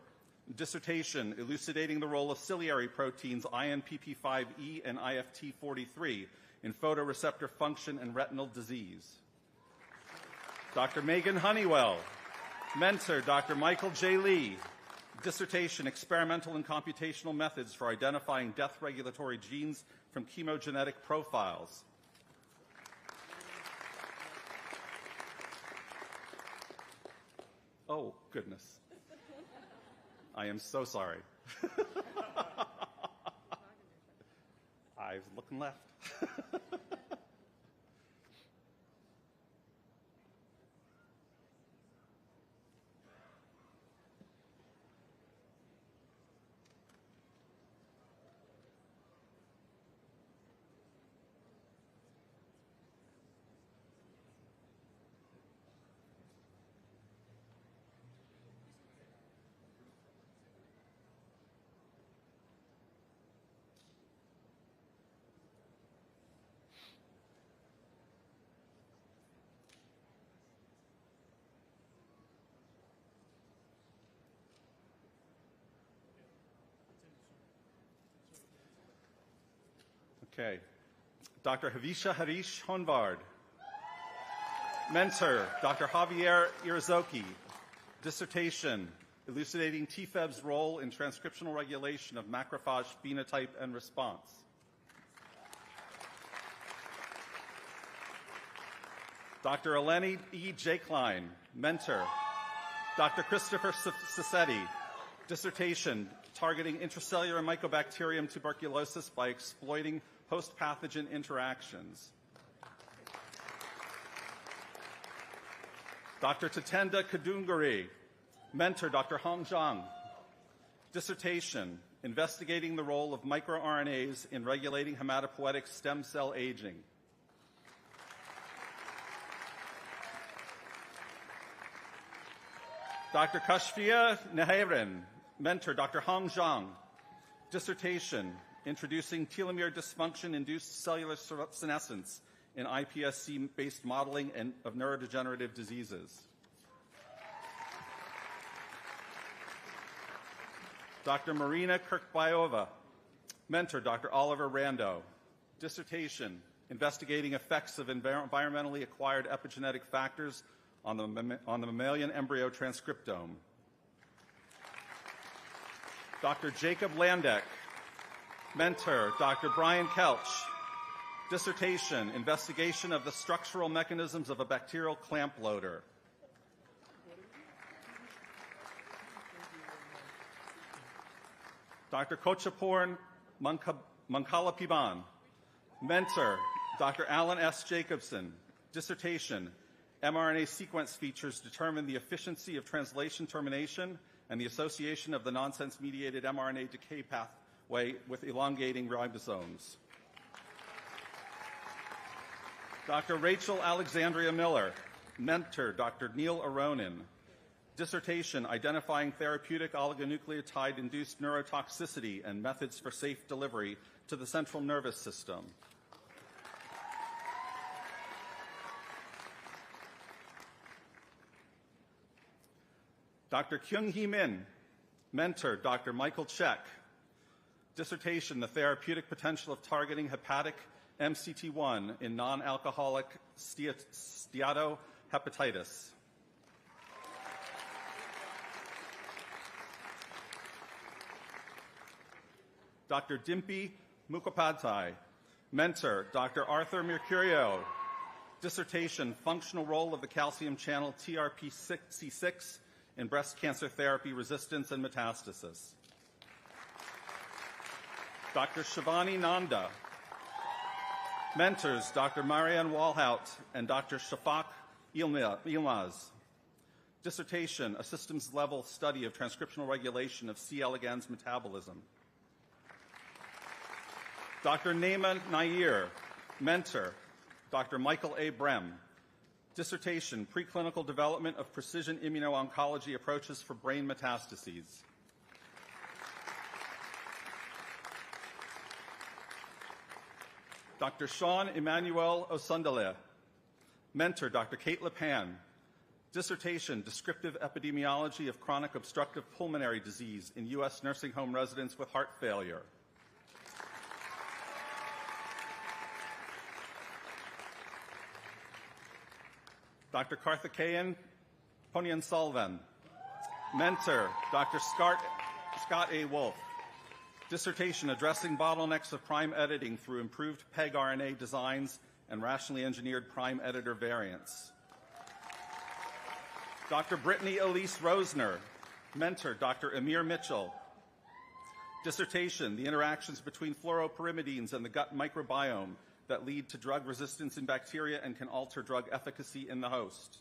dissertation, elucidating the role of ciliary proteins INPP5E and IFT43 in photoreceptor function and retinal disease. Dr. Megan Honeywell, mentor, Dr. Michael J. Lee, dissertation, experimental and computational methods for identifying death regulatory genes from chemogenetic profiles. Oh, goodness. I am so sorry. I was looking left. Okay. Dr. Havisha Harish Honvard. Mentor, Dr. Javier Irazoki. Dissertation, elucidating TFEB's role in transcriptional regulation of macrophage phenotype and response. Dr. Eleni E. J. Klein, mentor. Dr. Christopher Sassetti, dissertation, targeting intracellular Mycobacterium tuberculosis by exploiting host-pathogen interactions. Dr. Tatenda Kadunguri, mentor Dr. Hong Zhang, dissertation, investigating the role of microRNAs in regulating hematopoietic stem cell aging. Dr. Kashfia Neheren, mentor Dr. Hong Zhang, dissertation, introducing telomere dysfunction-induced cellular senescence in iPSC-based modeling of neurodegenerative diseases. Dr. Marina Kirkbayova, mentor Dr. Oliver Rando, dissertation, investigating effects of environmentally acquired epigenetic factors on the mammalian embryo transcriptome. Dr. Jacob Landek, mentor Dr. Brian Kelch, dissertation, investigation of the structural mechanisms of a bacterial clamp loader. Dr. Kochaporn Mankalapiban, mentor Dr. Alan S. Jacobson, dissertation, mRNA sequence features determine the efficiency of translation termination and the association of the nonsense-mediated mRNA decay pathway with elongating ribosomes. Dr. Rachel Alexandria Miller, mentor Dr. Neil Aronin, dissertation identifying therapeutic oligonucleotide-induced neurotoxicity and methods for safe delivery to the central nervous system. Dr. Kyung-hee Min, mentor Dr. Michael Check, dissertation, the therapeutic potential of targeting hepatic MCT1 in non-alcoholic steatohepatitis. Dr. Dimpi Mukhopadhyay, mentor Dr. Arthur Mercurio, dissertation, functional role of the calcium channel TRPC6 in breast cancer therapy resistance and metastasis. Dr. Shivani Nanda, mentors Dr. Marianne Walhout and Dr. Shafak Ilmaz, dissertation, a systems-level study of transcriptional regulation of C. elegans metabolism. Dr. Naima Nair, mentor Dr. Michael A. Brem, dissertation, preclinical development of precision immuno-oncology approaches for brain metastases. Dr. Sean Emmanuel Osundale, mentor Dr. Kate Lepan, dissertation, descriptive epidemiology of chronic obstructive pulmonary disease in U.S. nursing home residents with heart failure. Dr. Karthikeyan Ponniyin-Selvan, mentor Dr. Scott A. Wolf, dissertation addressing bottlenecks of prime editing through improved PEG RNA designs and rationally engineered prime editor variants. Dr. Brittany Elise Rosner, mentor Dr. Amir Mitchell, dissertation, the interactions between fluoropyrimidines and the gut microbiome that lead to drug resistance in bacteria and can alter drug efficacy in the host.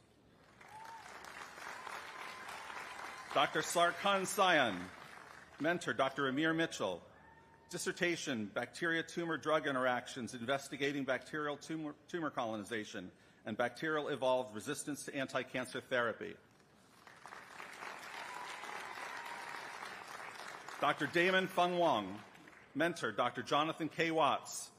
Dr. Sarkhan Sayan, mentor Dr. Amir Mitchell, dissertation, bacteria-tumor drug interactions investigating bacterial tumor colonization and bacterial evolved resistance to anti-cancer therapy. Dr. Damon Feng Wang, mentor Dr. Jonathan K. Watts,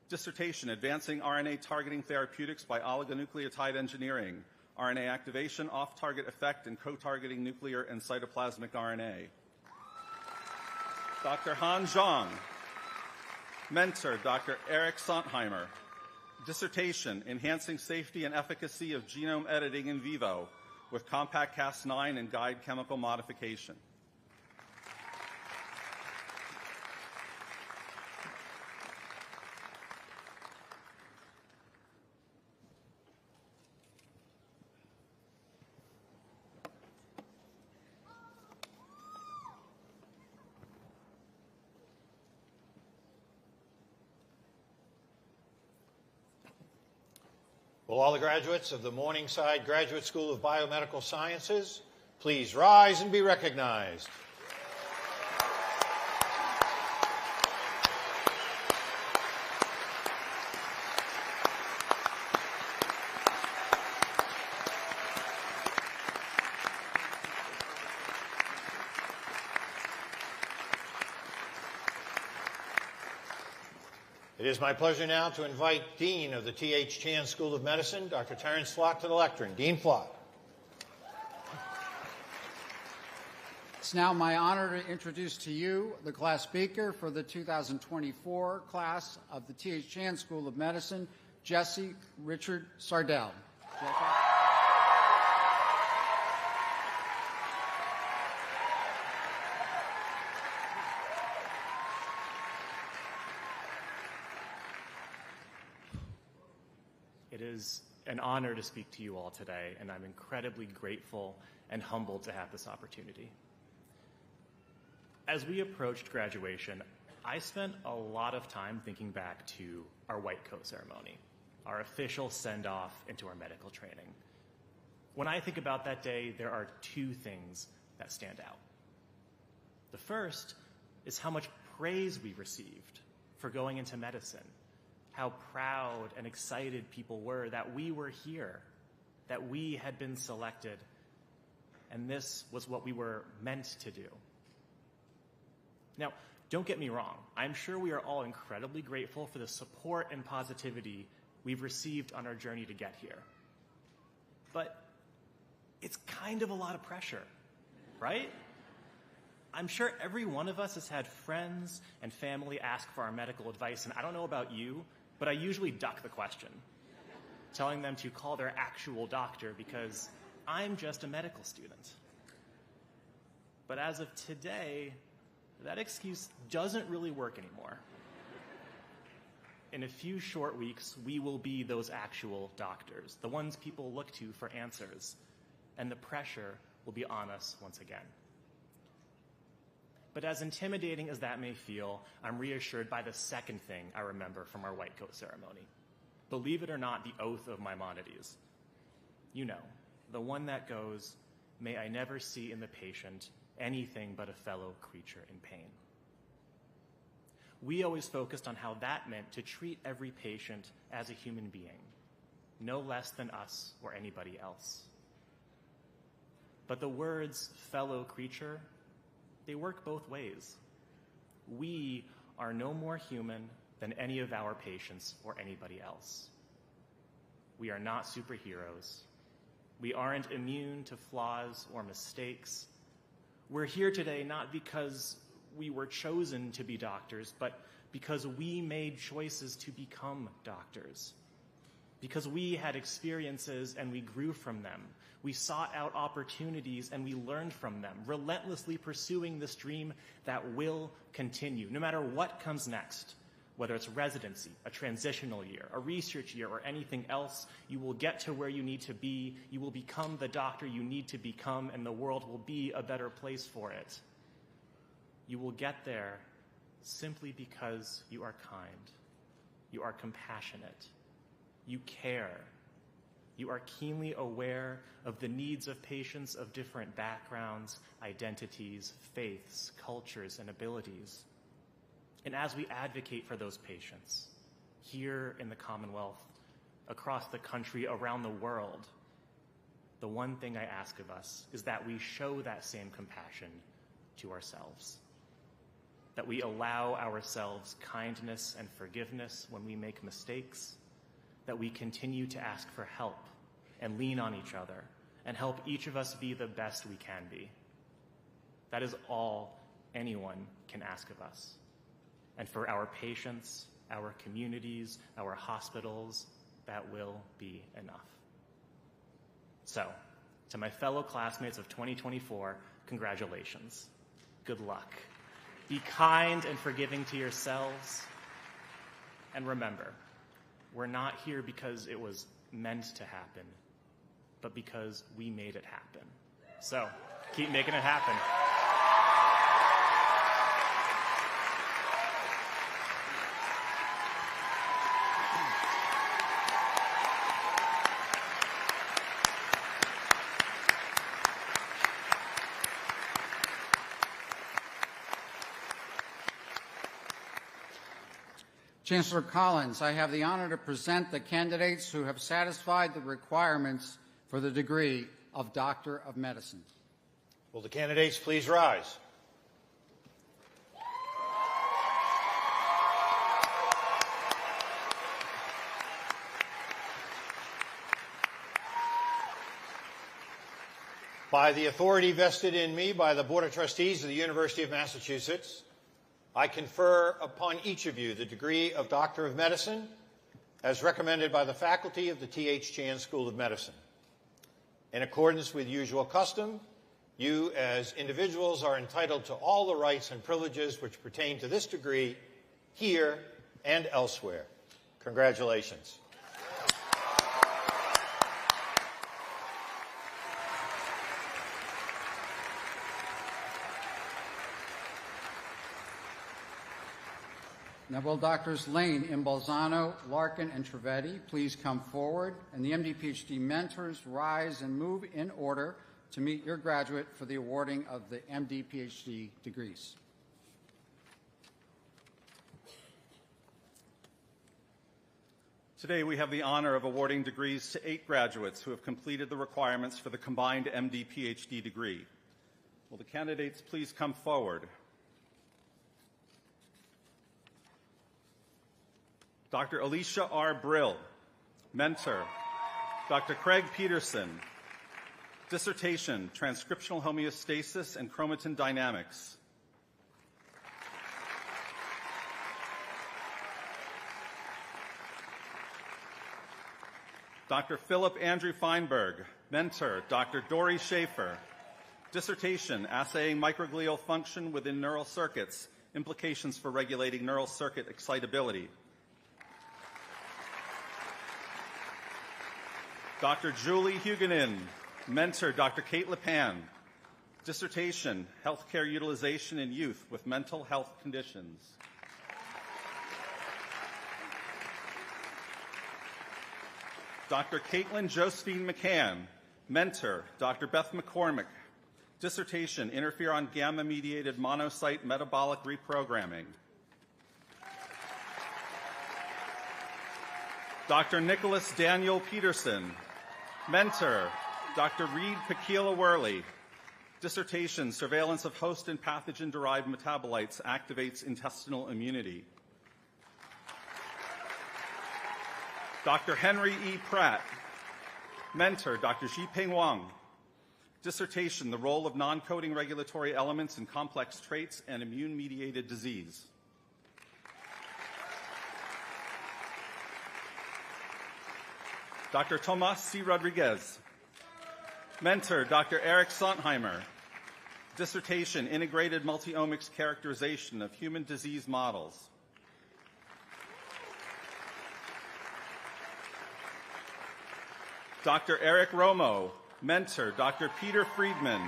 dissertation, advancing RNA targeting therapeutics by oligonucleotide engineering, RNA activation, off-target effect, and co-targeting nuclear and cytoplasmic RNA. Dr. Han Zhang, Mentor, Dr. Eric Sontheimer. Dissertation, Enhancing Safety and Efficacy of Genome Editing in Vivo with Compact Cas9 and Guide Chemical Modification. Will all the graduates of the Morningside Graduate School of Biomedical Sciences please rise and be recognized? It is my pleasure now to invite Dean of the T.H. Chan School of Medicine, Dr. Terence Flock, to the lectern. Dean Flock. It's now my honor to introduce to you the class speaker for the 2024 class of the T.H. Chan School of Medicine, Jesse Richard Sardell. Jesse? It is an honor to speak to you all today, and I'm incredibly grateful and humbled to have this opportunity. As we approached graduation, I spent a lot of time thinking back to our white coat ceremony, our official send-off into our medical training. When I think about that day, there are two things that stand out. The first is how much praise we received for going into medicine. How proud and excited people were that we were here, that we had been selected, and this was what we were meant to do. Now, don't get me wrong. I'm sure we are all incredibly grateful for the support and positivity we've received on our journey to get here. But it's kind of a lot of pressure, right? I'm sure every one of us has had friends and family ask for our medical advice, and I don't know about you, but I usually duck the question, telling them to call their actual doctor because I'm just a medical student. But as of today, that excuse doesn't really work anymore. In a few short weeks, we will be those actual doctors, the ones people look to for answers, and the pressure will be on us once again. But as intimidating as that may feel, I'm reassured by the second thing I remember from our white coat ceremony. Believe it or not, the oath of Maimonides. You know, the one that goes, "May I never see in the patient anything but a fellow creature in pain." We always focused on how that meant to treat every patient as a human being, no less than us or anybody else. But the words fellow creature, they work both ways. We are no more human than any of our patients or anybody else. We are not superheroes. We aren't immune to flaws or mistakes. We're here today not because we were chosen to be doctors, but because we made choices to become doctors. Because we had experiences and we grew from them. We sought out opportunities and we learned from them, relentlessly pursuing this dream that will continue, no matter what comes next. Whether it's residency, a transitional year, a research year, or anything else, you will get to where you need to be, you will become the doctor you need to become, and the world will be a better place for it. You will get there simply because you are kind, you are compassionate, you care. You are keenly aware of the needs of patients of different backgrounds, identities, faiths, cultures, and abilities. And as we advocate for those patients, here in the Commonwealth, across the country, around the world, the one thing I ask of us is that we show that same compassion to ourselves. That we allow ourselves kindness and forgiveness when we make mistakes, that we continue to ask for help and lean on each other and help each of us be the best we can be. That is all anyone can ask of us. And for our patients, our communities, our hospitals, that will be enough. So, to my fellow classmates of 2024, congratulations. Good luck. Be kind and forgiving to yourselves. And remember, we're not here because it was meant to happen, but because we made it happen. So, keep making it happen. Chancellor Collins, I have the honor to present the candidates who have satisfied the requirements for the degree of Doctor of Medicine. Will the candidates please rise? By the authority vested in me by the Board of Trustees of the University of Massachusetts, I confer upon each of you the degree of Doctor of Medicine as recommended by the faculty of the T.H. Chan School of Medicine. In accordance with usual custom, you as individuals are entitled to all the rights and privileges which pertain to this degree here and elsewhere. Congratulations. Now, will Doctors Lane, Imbalzano, Larkin, and Trivedi please come forward, and the MD PhD mentors rise and move in order to meet your graduate for the awarding of the MD PhD degrees. Today we have the honor of awarding degrees to 8 graduates who have completed the requirements for the combined MD PhD degree. Will the candidates please come forward? Dr. Alicia R. Brill, mentor. Dr. Craig Peterson, dissertation, transcriptional homeostasis and chromatin dynamics. Dr. Philip Andrew Feinberg, mentor. Dr. Dory Schaefer, dissertation, assaying microglial function within neural circuits, implications for regulating neural circuit excitability. Dr. Julie Huguenin, mentor. Dr. Kate Lepan, dissertation, healthcare utilization in youth with mental health conditions. Dr. Caitlin Josephine McCann, mentor. Dr. Beth McCormick, dissertation, interferon gamma-mediated monocyte metabolic reprogramming. Dr. Nicholas Daniel Peterson, mentor. Dr. Reed Pakila Worley, dissertation, surveillance of host and pathogen-derived metabolites activates intestinal immunity. Dr. Henry E. Pratt, mentor. Dr. Xipeng Wang, dissertation, the role of non-coding regulatory elements in complex traits and immune-mediated disease. Dr. Tomas C. Rodriguez, mentor. Dr. Eric Sontheimer, dissertation, integrated multi-omics characterization of human disease models. Dr. Eric Romo, mentor. Dr. Peter Friedman,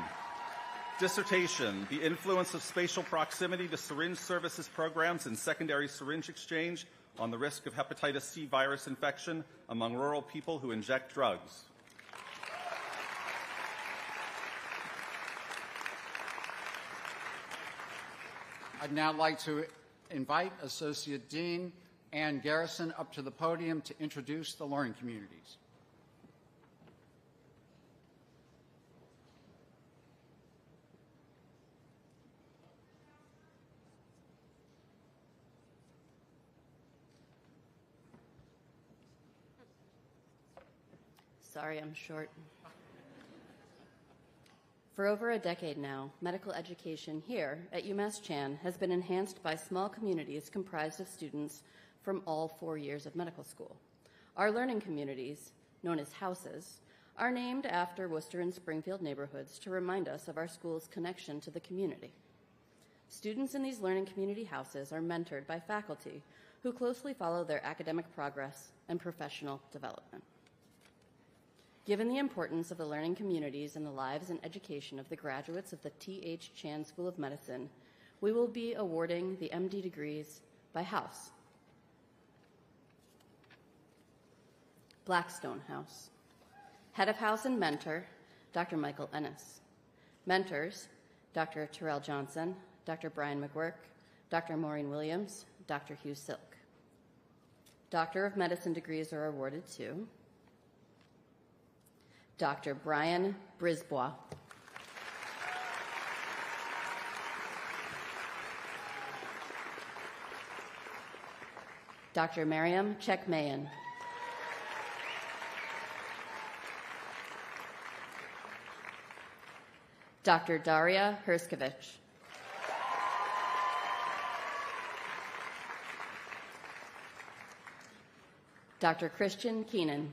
dissertation, the influence of spatial proximity to syringe services programs and secondary syringe exchange on the risk of hepatitis C virus infection among rural people who inject drugs. I'd now like to invite Associate Dean Ann Garrison up to the podium to introduce the learning communities. Sorry, I'm short. For over a decade now, medical education here at UMass Chan has been enhanced by small communities comprised of students from all 4 years of medical school. Our learning communities, known as houses, are named after Worcester and Springfield neighborhoods to remind us of our school's connection to the community. Students in these learning community houses are mentored by faculty who closely follow their academic progress and professional development. Given the importance of the learning communities in the lives and education of the graduates of the T.H. Chan School of Medicine, we will be awarding the MD degrees by house. Blackstone House. Head of House and Mentor, Dr. Michael Ennis. Mentors, Dr. Terrell Johnson, Dr. Brian McGuirk, Dr. Maureen Williams, Dr. Hugh Silk. Doctor of Medicine degrees are awarded to Dr. Brian Brisbois. Dr. Miriam Chekmayan. Dr. Daria Herskovich. Dr. Christian Keenan.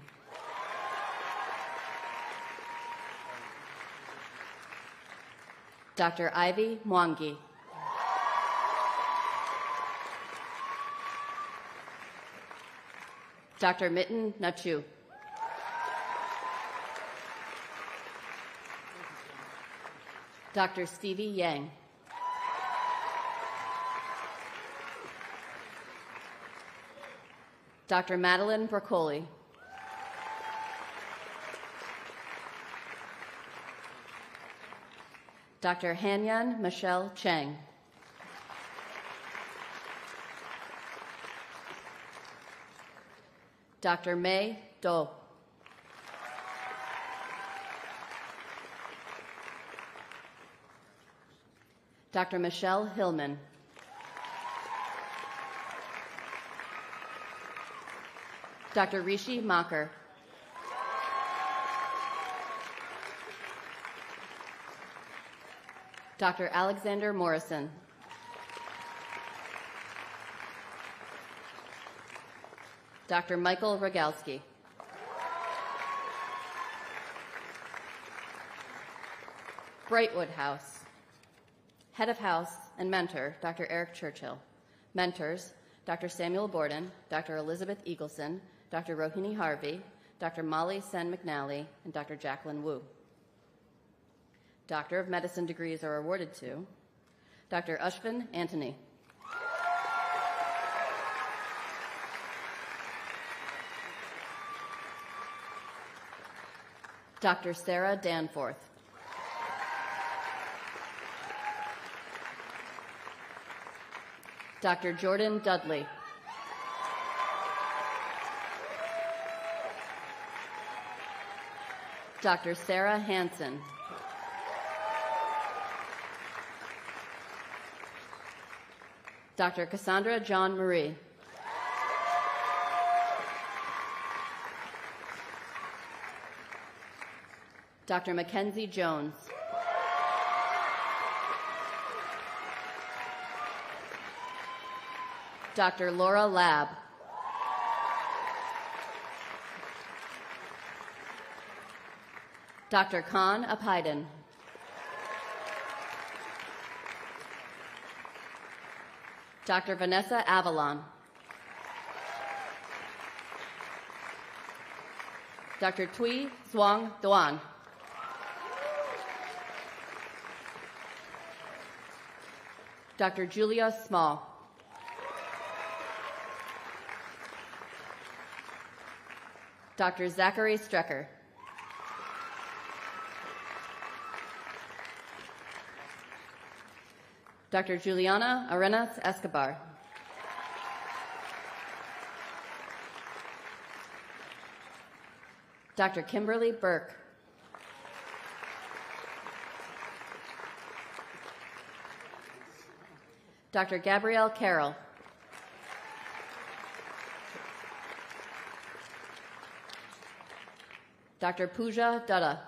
Dr. Ivy Mwangi. Dr. Mitten Nachu. Dr. Stevie Yang. Dr. Madeline Broccoli. Dr. Hanyan Michelle Cheng. Dr. Mei Do. Dr. Michelle Hillman. Dr. Rishi Makkar. Dr. Alexander Morrison. Dr. Michael Rogalski. Brightwood House. Head of House and Mentor, Dr. Eric Churchill. Mentors, Dr. Samuel Borden, Dr. Elizabeth Eagleson, Dr. Rohini Harvey, Dr. Molly Sen McNally, and Dr. Jacqueline Wu. Doctor of Medicine degrees are awarded to Dr. Ushvin Antony. Dr. Sarah Danforth. Dr. Jordan Dudley. Dr. Sarah Hansen. Dr. Cassandra John Marie. Dr. Mackenzie Jones. Dr. Laura Lab. Dr. Khan Apaidan. Dr. Vanessa Avalon. Dr. Tui Zwang Duan. Dr. Julia Small. Dr. Zachary Strecker. Dr. Juliana Arenas Escobar. Dr. Kimberly Burke. Dr. Gabrielle Carroll. Dr. Pooja Dutta.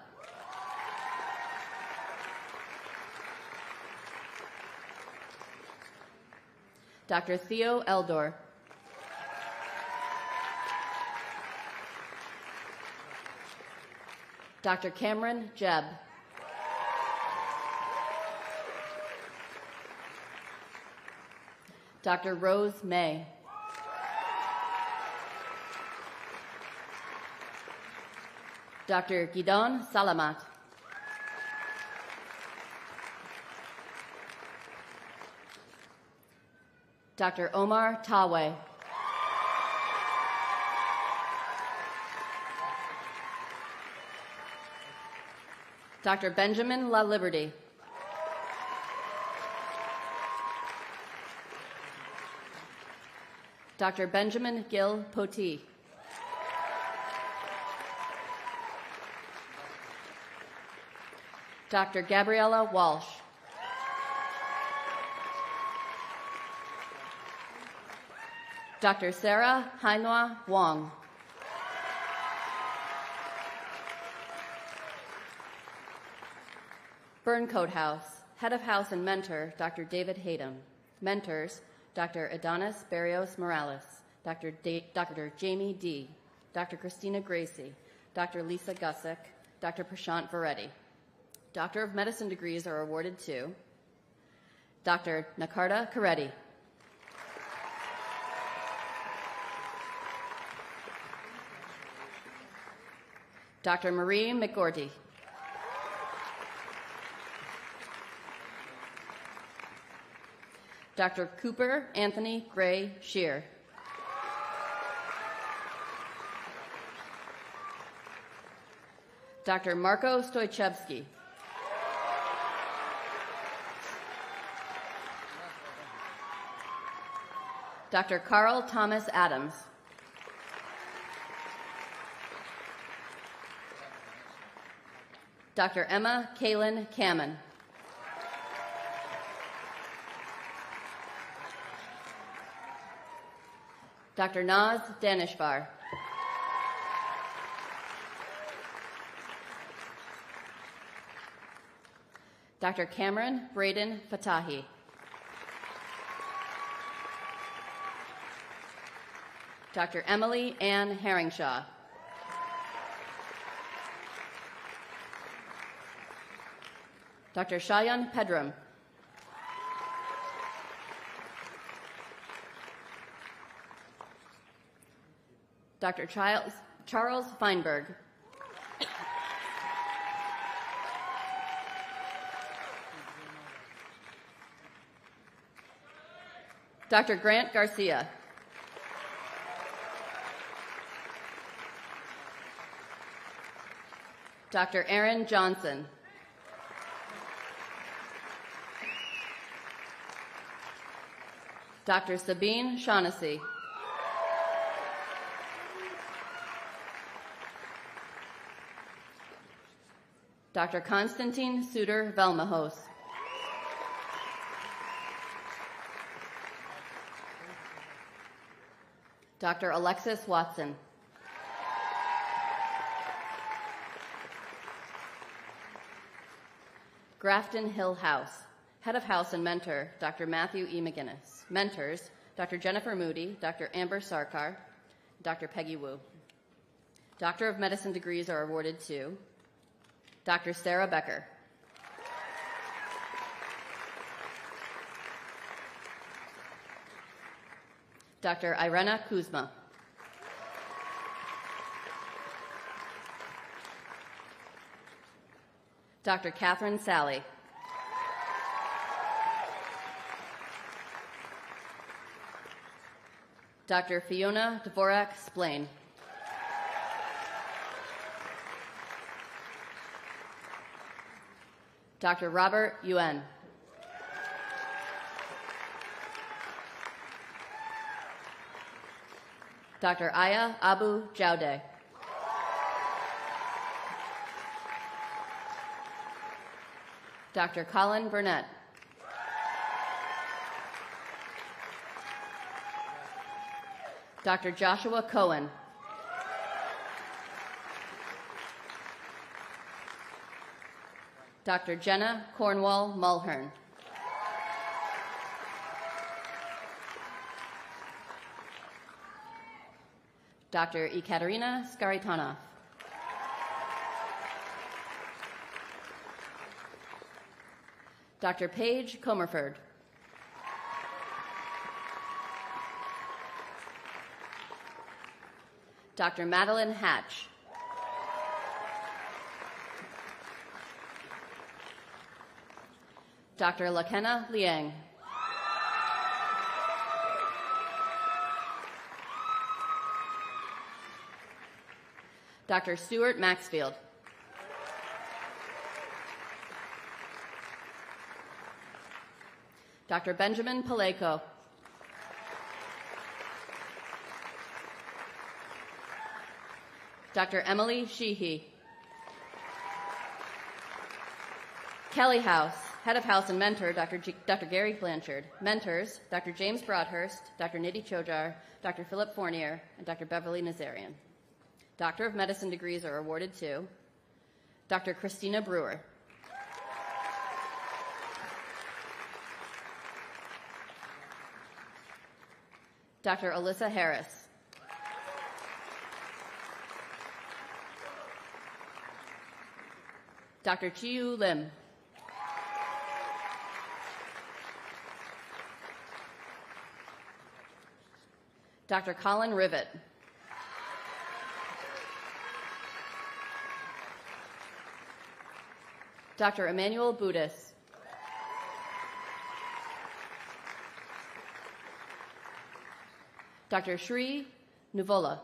Dr. Theo Eldor. Dr. Cameron Jebb. Dr. Rose May. Dr. Gidon Salamat. Dr. Omar Tawe. Dr. Benjamin La Liberty. Dr. Benjamin Gil Poti. Dr. Gabriella Walsh. Dr. Sarah Hainua Wong. Burncoat House, Head of House and Mentor, Dr. David Hayden. Mentors, Dr. Adonis Barrios Morales, Dr. Jamie D., Dr. Christina Gracie, Dr. Lisa Gussick, Dr. Prashant Varetti. Doctor of Medicine degrees are awarded to Dr. Nakarta Kareddy. Dr. Marie McGorty. Dr. Cooper Anthony Gray Shear. Dr. Marko Stoichevsky. Dr. Carl Thomas Adams. Dr. Emma Kaylin Kamen. Dr. Naz Danishvar. Dr. Cameron Braden Fatahi. Dr. Emily Ann Herringshaw. Dr. Shayan Pedram. Dr. Charles Feinberg. Dr. Grant Garcia. Dr. Aaron Johnson. Dr. Sabine Shaughnessy. Dr. Konstantin Suter Velmahos. Dr. Alexis Watson. Grafton Hill House. Head of House and Mentor, Dr. Matthew E. McGinnis. Mentors, Dr. Jennifer Moody, Dr. Amber Sarkar, Dr. Peggy Wu. Doctor of Medicine degrees are awarded to Dr. Sarah Becker. Dr. Irena Kuzma. Dr. Catherine Sally. Dr. Fiona Dvorak-Splain. Dr. Robert Yuen. Dr. Aya Abu Jaude. Dr. Colin Burnett. Dr. Joshua Cohen. Dr. Jenna Cornwall Mulhern. Dr. Ekaterina Skaritanov. Dr. Paige Comerford. Dr. Madeline Hatch. Dr. Lakena Liang. Dr. Stuart Maxfield. Dr. Benjamin Paleko. Dr. Emily Sheehy. Kelly House, Head of House and Mentor, Dr. Gary Blanchard. Mentors, Dr. James Broadhurst, Dr. Nidhi Chojar, Dr. Philip Fournier, and Dr. Beverly Nazarian. Doctor of Medicine degrees are awarded to Dr. Christina Brewer. Dr. Alyssa Harris. Dr. Chiyu Lim. Dr. Colin Rivet. Dr. Emmanuel Budis. Dr. Shri Nuvola.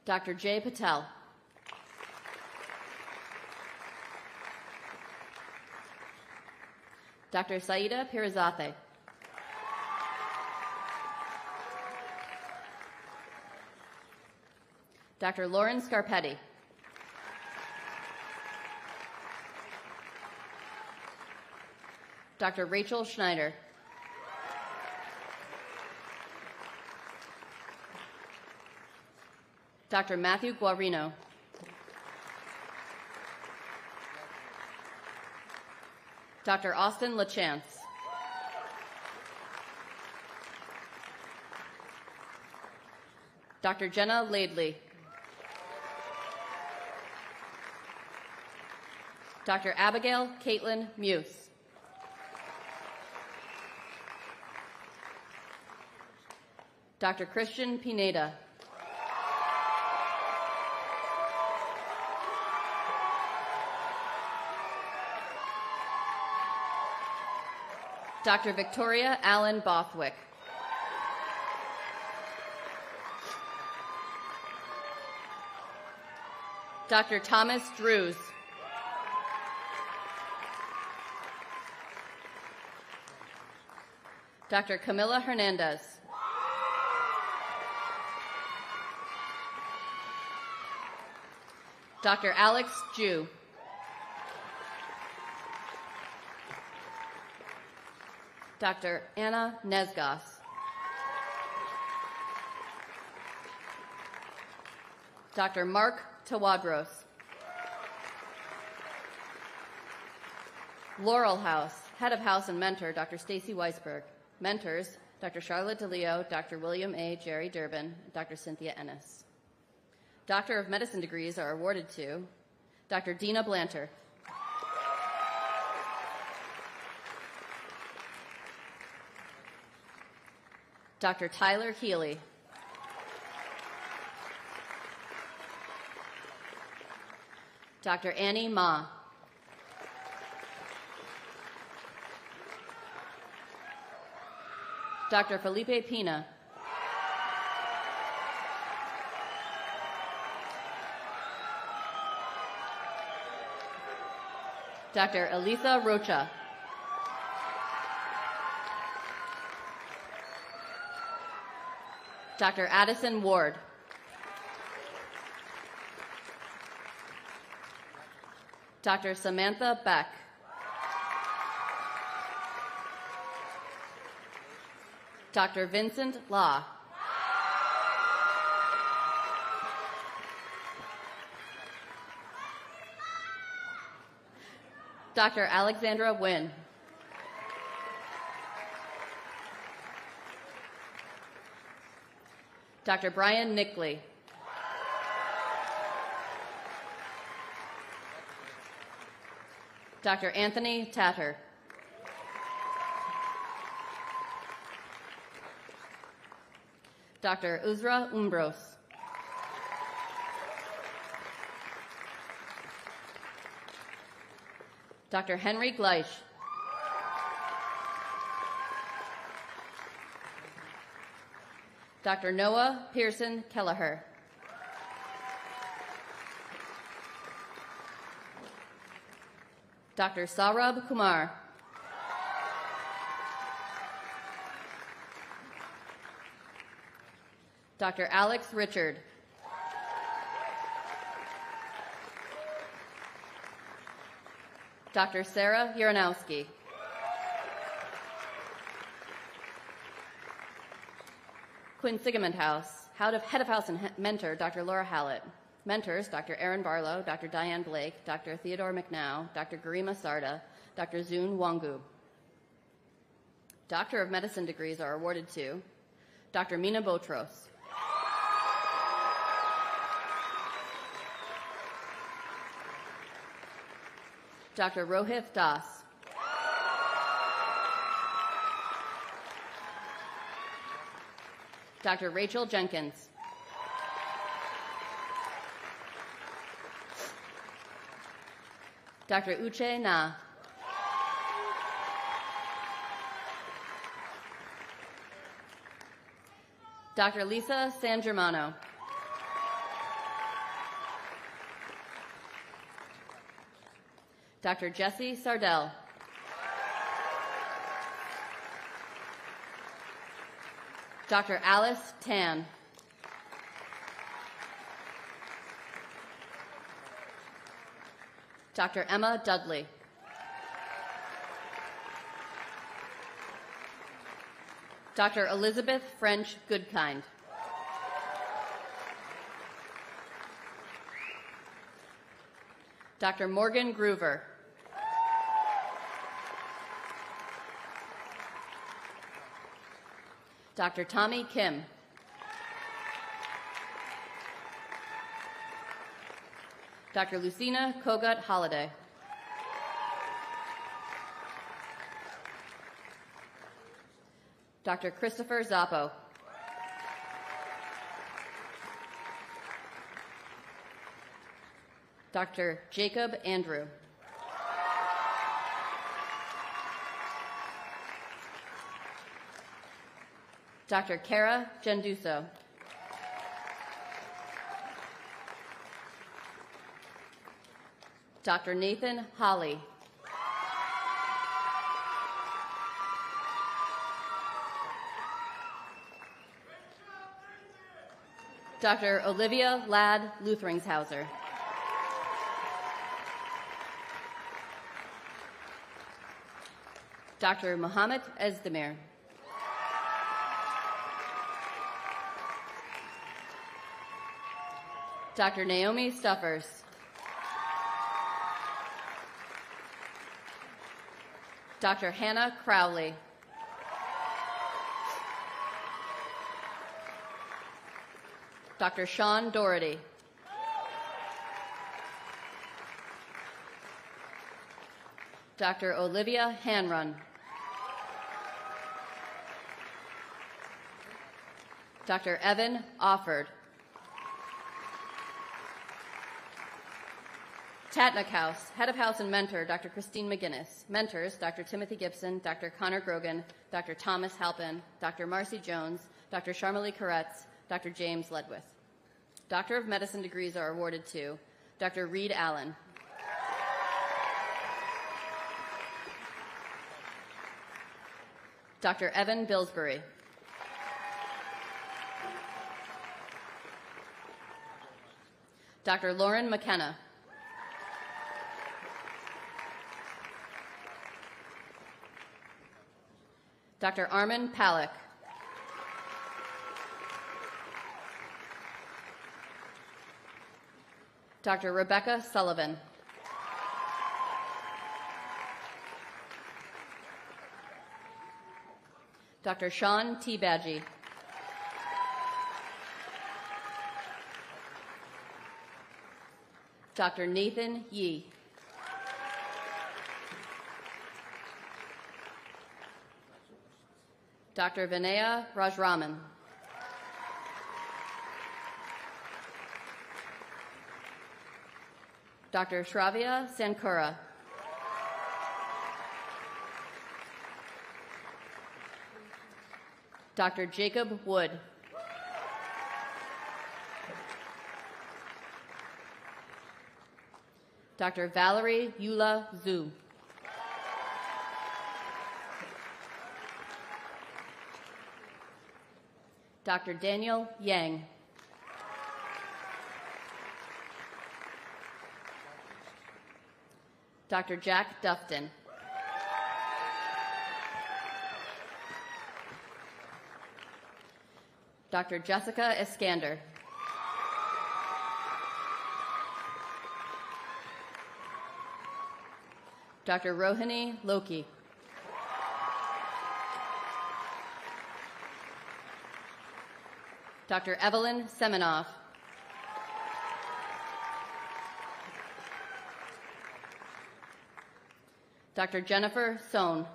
Dr. Jay Patel. Dr. Saida Pirazathe. Dr. Lauren Scarpetti. Dr. Rachel Schneider. Dr. Matthew Guarino. Dr. Austin LaChance. Dr. Jenna Laidley. Dr. Abigail Caitlin Muse. Dr. Christian Pineda. Dr. Victoria Allen Bothwick. Dr. Thomas Drews. Dr. Camila Hernandez. Dr. Alex Jew. Dr. Anna Nesgas. Dr. Mark Tawadros. Laurel House, Head of House and Mentor, Dr. Stacy Weisberg. Mentors, Dr. Charlotte DeLeo, Dr. William A. Jerry Durbin, and Dr. Cynthia Ennis. Doctor of Medicine degrees are awarded to Dr. Dina Blanter. Dr. Tyler Healey. Dr. Annie Ma. Dr. Felipe Pina. Dr. Elisa Rocha. Dr. Addison Ward. Dr. Samantha Beck. Dr. Vincent Law. Dr. Alexandra Nguyen. Dr. Brian Nickley. Dr. Anthony Tatter. Dr. Uzra Umbros. Dr. Henry Gleich. Dr. Noah Pearson Kelleher. Dr. Saurabh Kumar. Dr. Alex Richard. Dr. Sarah Yaranowski. Quinn Sigmund House, head of house and mentor, Dr. Laura Hallett. Mentors, Dr. Aaron Barlow, Dr. Diane Blake, Dr. Theodore McNow, Dr. Garima Sarda, Dr. Zun Wangu. Doctor of Medicine degrees are awarded to Dr. Mina Botros. Dr. Rohit Das. Dr. Rachel Jenkins. Dr. Uche Na. Dr. Lisa San Germano. Dr. Jesse Sardell. Dr. Alice Tan. Dr. Emma Dudley. Dr. Elizabeth French Goodkind. Dr. Morgan Groover. Dr. Tommy Kim. Dr. Lucina Kogut Holliday. Dr. Christopher Zappo. Dr. Jacob Andrew. Dr. Kara Genduso. Dr. Nathan Holly. Dr. Olivia Ladd Lutheringshauser. Dr. Mohammed Ezdemir. Dr. Naomi Stuffers. Dr. Hannah Crowley. Dr. Sean Doherty. Dr. Olivia Hanrun. Dr. Evan Offord. Tatnick House, head of house and mentor, Dr. Christine McGinnis. Mentors, Dr. Timothy Gibson, Dr. Connor Grogan, Dr. Thomas Halpin, Dr. Marcy Jones, Dr. Sharmali Karetz, Dr. James Ledwith. Doctor of Medicine degrees are awarded to Dr. Reed Allen. Dr. Evan Billsbury. Dr. Lauren McKenna. Dr. Armin Palick. Dr. Rebecca Sullivan. Dr. Sean T. Badgie. Dr. Nathan Yee. Dr. Vinaya Rajraman. Dr. Shravya Sankura. Dr. Jacob Wood. Dr. Valerie Eula Zhu. Dr. Daniel Yang. Dr. Jack Dufton. Dr. Jessica Iskander. Dr. Rohini Loki. Dr. Evelyn Semenov. Dr. Jennifer Sohn.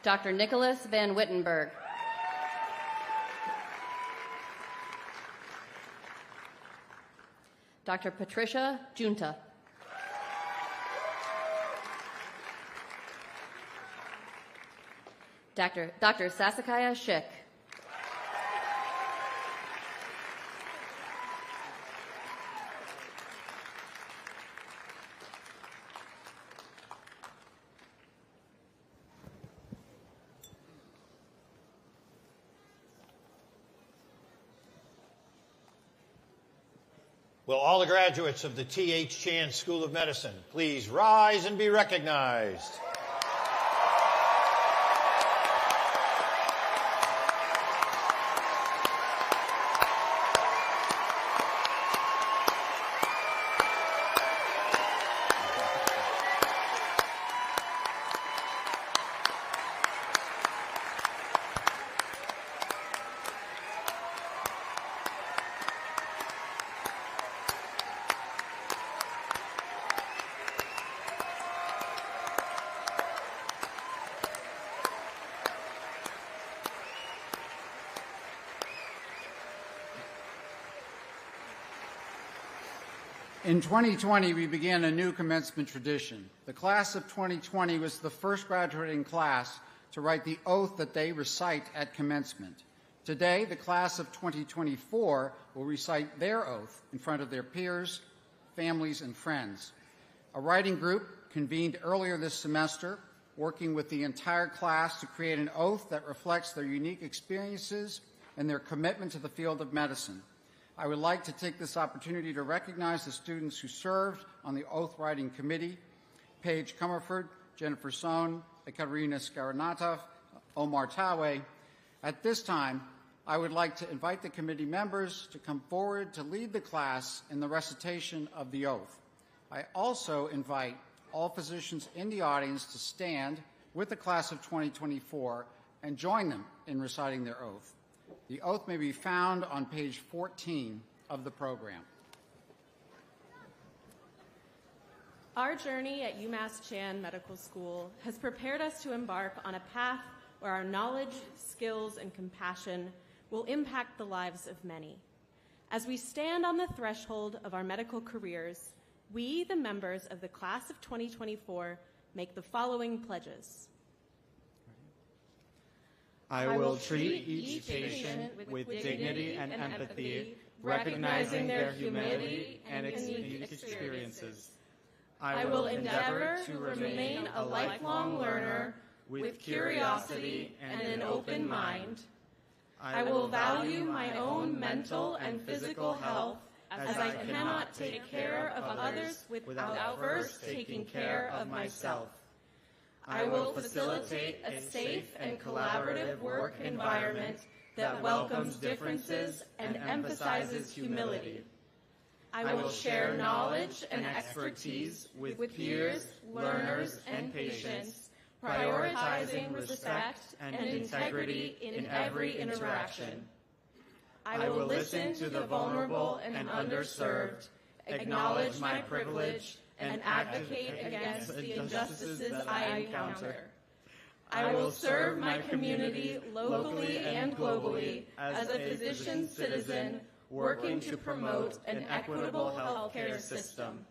Dr. Nicholas Van Wittenberg. Dr. Patricia Junta. Dr. Sasakaya Schick. Will all the graduates of the T.H. Chan School of Medicine please rise and be recognized? In 2020, we began a new commencement tradition. The class of 2020 was the first graduating class to write the oath that they recite at commencement. Today, the class of 2024 will recite their oath in front of their peers, families, and friends. A writing group convened earlier this semester, working with the entire class to create an oath that reflects their unique experiences and their commitment to the field of medicine. I would like to take this opportunity to recognize the students who served on the oath writing committee: Paige Comerford, Jennifer Sohn, Ekaterina Skaranatov, Omar Tawe. At this time, I would like to invite the committee members to come forward to lead the class in the recitation of the oath. I also invite all physicians in the audience to stand with the class of 2024 and join them in reciting their oath. The oath may be found on page 14 of the program. Our journey at UMass Chan Medical School has prepared us to embark on a path where our knowledge, skills, and compassion will impact the lives of many. As we stand on the threshold of our medical careers, we, the members of the class of 2024, make the following pledges. I will treat each patient with dignity and empathy, recognizing their humanity and unique experiences. I will endeavor to remain a lifelong learner with curiosity and an open mind. I will value my own mental and physical health, as I cannot take care of others without first taking care of myself. I will facilitate a safe and collaborative work environment that welcomes differences and emphasizes humility. I will share knowledge and expertise with peers, learners, and patients, prioritizing respect and integrity in every interaction. I will listen to the vulnerable and underserved, acknowledge my privilege, and advocate against the injustices I encounter. I will serve my community locally and globally as a physician citizen working to promote an equitable healthcare system.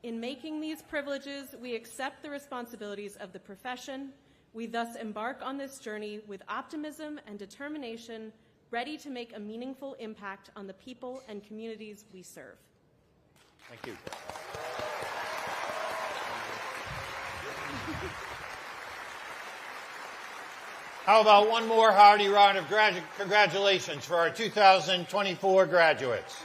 In making these privileges, we accept the responsibilities of the profession. We thus embark on this journey with optimism and determination, ready to make a meaningful impact on the people and communities we serve. Thank you. How about one more hearty round of congratulations for our 2024 graduates?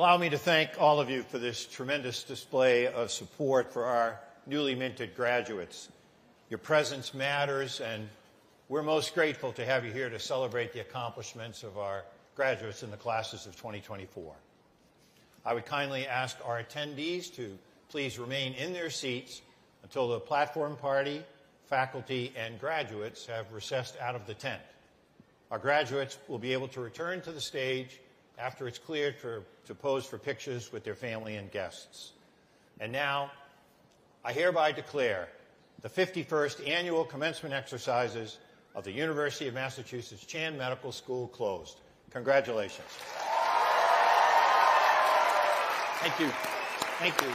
Allow me to thank all of you for this tremendous display of support for our newly minted graduates. Your presence matters, and we're most grateful to have you here to celebrate the accomplishments of our graduates in the classes of 2024. I would kindly ask our attendees to please remain in their seats until the platform party, faculty, and graduates have recessed out of the tent. Our graduates will be able to return to the stage after it's cleared to pose for pictures with their family and guests. And now, I hereby declare the 51st Annual Commencement Exercises of the University of Massachusetts Chan Medical School closed. Congratulations. Thank you. Thank you.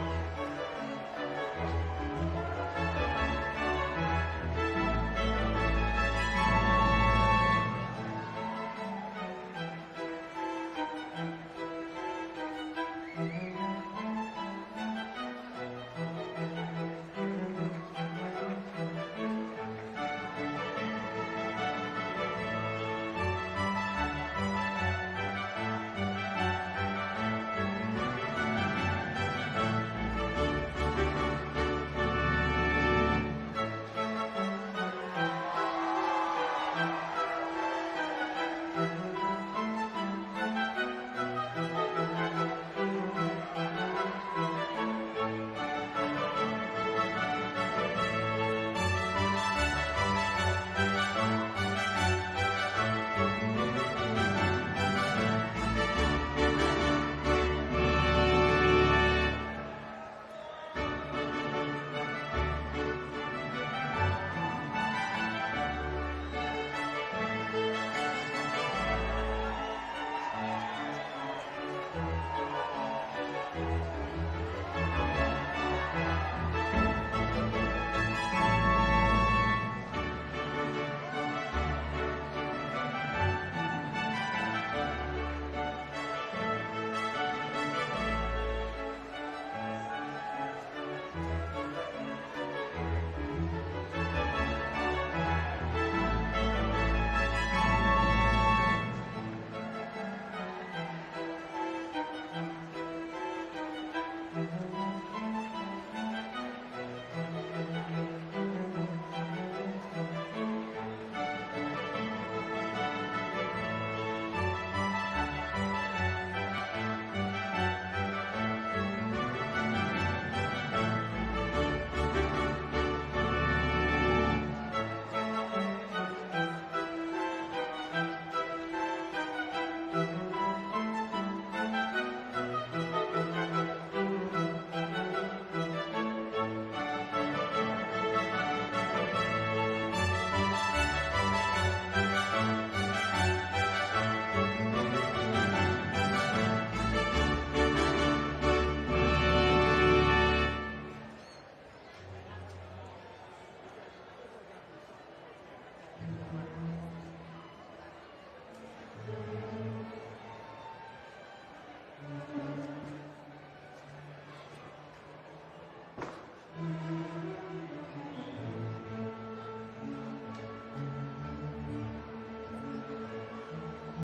Thank you.